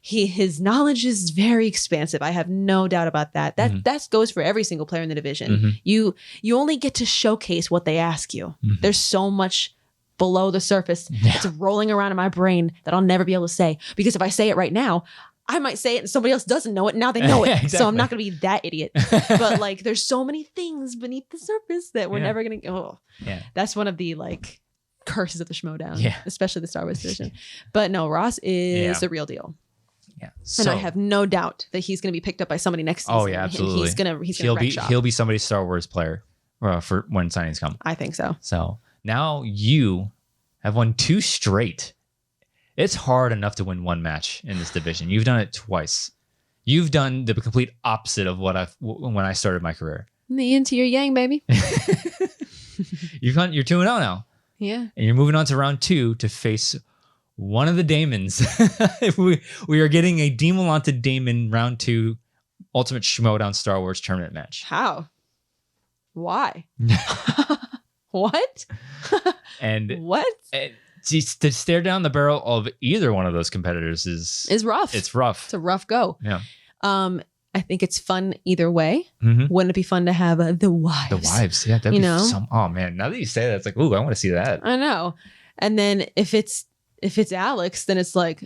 his knowledge is very expansive. I have no doubt about that. That goes for every single player in the division. You only get to showcase what they ask you. There's so much below the surface that's rolling around in my brain that I'll never be able to say, because if I say it right now, I might say it and somebody else doesn't know it. And now they know it. Exactly. So I'm not going to be that idiot. But like, there's so many things beneath the surface that we're never going to go. Yeah. That's one of the like curses of the Schmoedown, especially the Star Wars division. But no, Ross is the real deal. Yeah. So, and I have no doubt that he's going to be picked up by somebody next season. Oh yeah, absolutely. And he'll be somebody's Star Wars player for when signings come. I think so. So now you have won 2 straight. It's hard enough to win 1 match in this division. You've done it twice. You've done the complete opposite of when I started my career. The yin to your yang, baby. You're 2-0 now. Yeah. And you're moving on to round 2 to face one of the Damons. we are getting a Dimalanta Damon round 2 Ultimate Schmoedown Star Wars Tournament match. How? Why? What? And what? To stare down the barrel of either one of those competitors is rough. It's rough. It's a rough go. Yeah. I think it's fun either way. Wouldn't it be fun to have the wives? The wives, yeah. That'd be oh man, now that you say that, it's like, ooh, I want to see that. I know. And then if it's Alex, then it's like,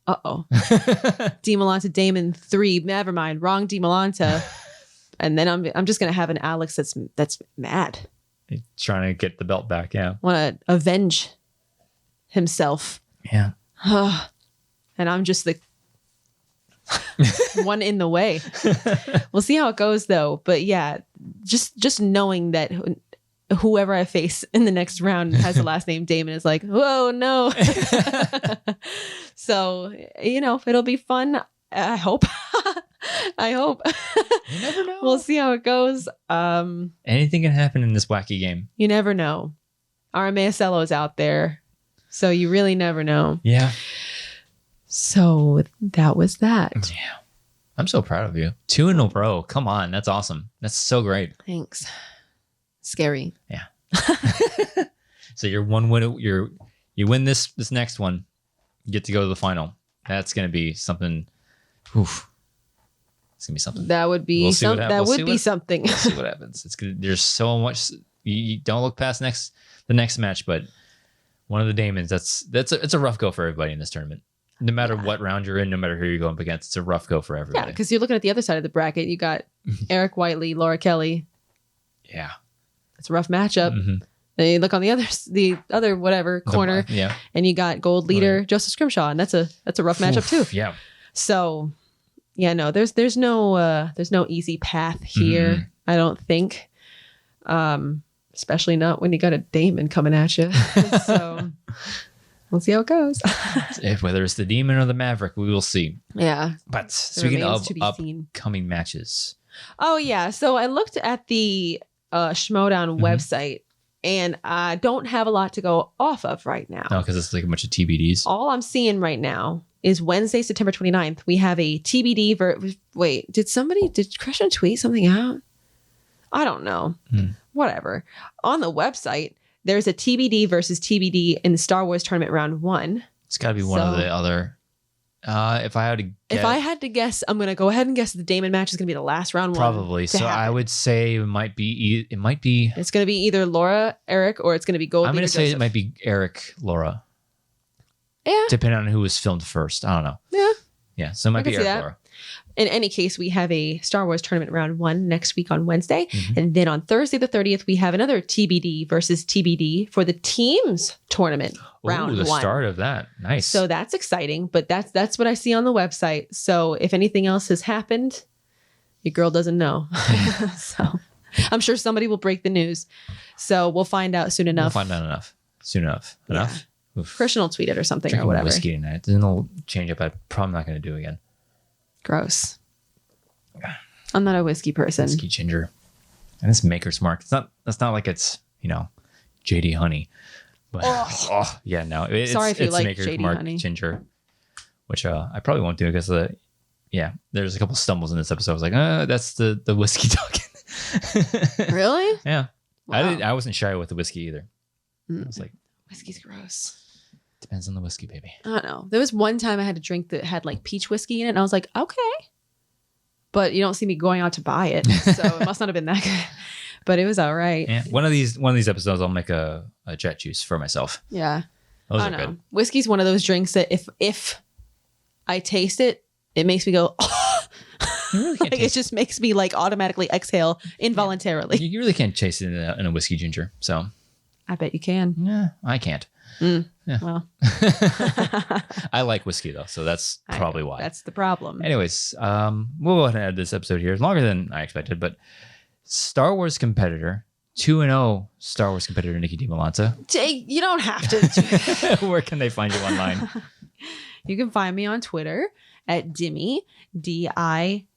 uh-oh. Dimalanta Damon 3, never mind, wrong Dimalanta. And then I'm just gonna have an Alex that's mad. He's trying to get the belt back, yeah. Want to avenge himself. Yeah. And I'm just the one in the way. We'll see how it goes though. But yeah, just knowing that whoever I face in the next round has the last name Damon is like, whoa, no. So, it'll be fun. I hope. I hope. You never know. We'll see how it goes. Anything can happen in this wacky game. You never know. Aramayacello is out there. So you really never know. Yeah. So that was that. Yeah. I'm so proud of you. 2 in a row. Come on. That's awesome. That's so great. Thanks. Scary. Yeah. So you're one win. You win this next one. You get to go to the final. That's going to be something. Oof. It's going to be something. That would be something. We'll see what happens. There's so much. You don't look past the next match, but one of the Damons, it's a rough go for everybody in this tournament. No matter what round you're in, no matter who you're going up against, it's a rough go for everybody. Yeah, because you're looking at the other side of the bracket. You got Eric Whiteley, Laura Kelly. Yeah. It's a rough matchup. And you look on the other whatever corner, and you got gold leader Joseph Scrimshaw, and that's a rough matchup too. Yeah. So, yeah, no, there's no easy path here. I don't think, especially not when you got a Damon coming at you. So we'll see how it goes. Whether it's the Demon or the Maverick, we will see. Yeah. But speaking of upcoming matches. Oh yeah, so I looked at the Schmoedown website. And I don't have a lot to go off of right now. No, because it's like a bunch of TBDs. All I'm seeing right now is Wednesday, September 29th. We have a TBD. Wait, did Christian tweet something out? I don't know. Whatever. On the website, there's a TBD versus TBD in the Star Wars Tournament Round 1. It's got to be one of the other. If I had to guess, I'm going to go ahead and guess the Damon match is going to be the last round. Probably. So happen. I would say it might be. It's going to be either Laura, Eric, or it's going to be Gold. I'm going to say it might be Eric, Laura. Yeah. Depending on who was filmed first. I don't know. Yeah. Yeah. So it might be Eric, Laura. In any case, we have a Star Wars Tournament Round 1 next week on Wednesday. And then on Thursday the 30th, we have another TBD versus TBD for the teams tournament round 1. The start of that. Nice. So that's exciting, but that's what I see on the website. So if anything else has happened, your girl doesn't know. So I'm sure somebody will break the news. So we'll find out soon enough. Soon enough. Enough? Oof. Christian will tweet it or something. Drinking or whatever. Whiskey tonight. There's no change up I'm probably not going to do again. Gross. I'm not a whiskey person. Whiskey ginger. And it's Maker's Mark. That's not like it's, JD Honey. But yeah, no. Sorry if you like Maker's JD Mark Honey. Ginger. Which I probably won't do because there's a couple stumbles in this episode. I was like, that's the whiskey talking. Really? Yeah. Wow. I wasn't shy with the whiskey either. I was like, whiskey's gross. Depends on the whiskey, baby. I don't know. There was one time I had a drink that had like peach whiskey in it, and I was like, okay. But you don't see me going out to buy it, so it must not have been that good. But it was all right. Yeah. One of these episodes, I'll make a jet juice for myself. Yeah. Those are good. Whiskey's one of those drinks that if I taste it, it makes me go, You really can't it just makes me like automatically exhale involuntarily. Yeah. You really can't taste it in a whiskey ginger. So I bet you can. Yeah, I can't. Yeah. Well, I like whiskey though, so that's probably why. That's the problem. Anyways, we'll go ahead and end this episode here. It's longer than I expected, but Star Wars competitor, 2-0 Star Wars competitor Nicki Dimalanta. You don't have to. Where can they find you online? You can find me on Twitter at Dimmy, DIMMMYYY.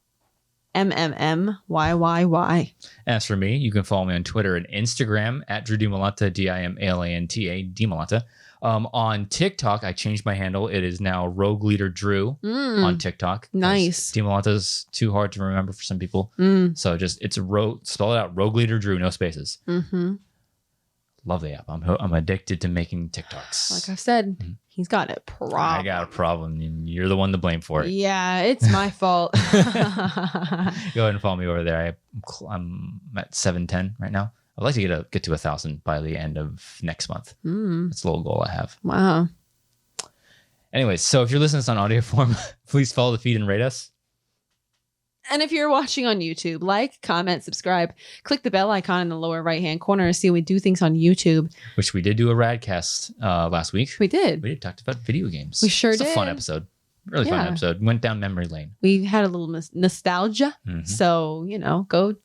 As for me, you can follow me on Twitter and Instagram at Drew Dimalanta, DIMALANTA, Dimalanta. On TikTok, I changed my handle. It is now Rogue Leader Drew on TikTok. Nice. Dimalanta's too hard to remember for some people. So it's spell it out, Rogue Leader Drew, no spaces. Love the app. I'm addicted to making TikToks. Like I said, he's got a problem. I got a problem, and you're the one to blame for it. Yeah, it's my fault. Go ahead and follow me over there. I'm at 710 right now. I'd like to get to 1,000 by the end of next month. That's a little goal I have. Wow. Anyways, so if you're listening to this on audio form, please follow the feed and rate us. And if you're watching on YouTube, like, comment, subscribe. Click the bell icon in the lower right-hand corner to see when we do things on YouTube. Which we did do a Radcast last week. We did. We talked about video games. We sure did. It's a fun episode. Really fun episode. We went down memory lane. We had a little nostalgia. So, go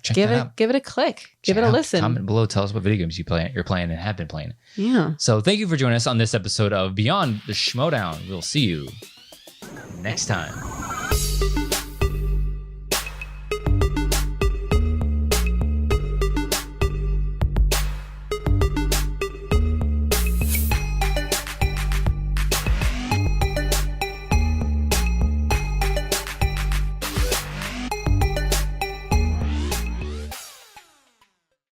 check give that it out. Give it a click. Give it a listen. Comment below. Tell us what video games you're playing and have been playing. Yeah. So thank you for joining us on this episode of Beyond the Schmoedown. We'll see you next time.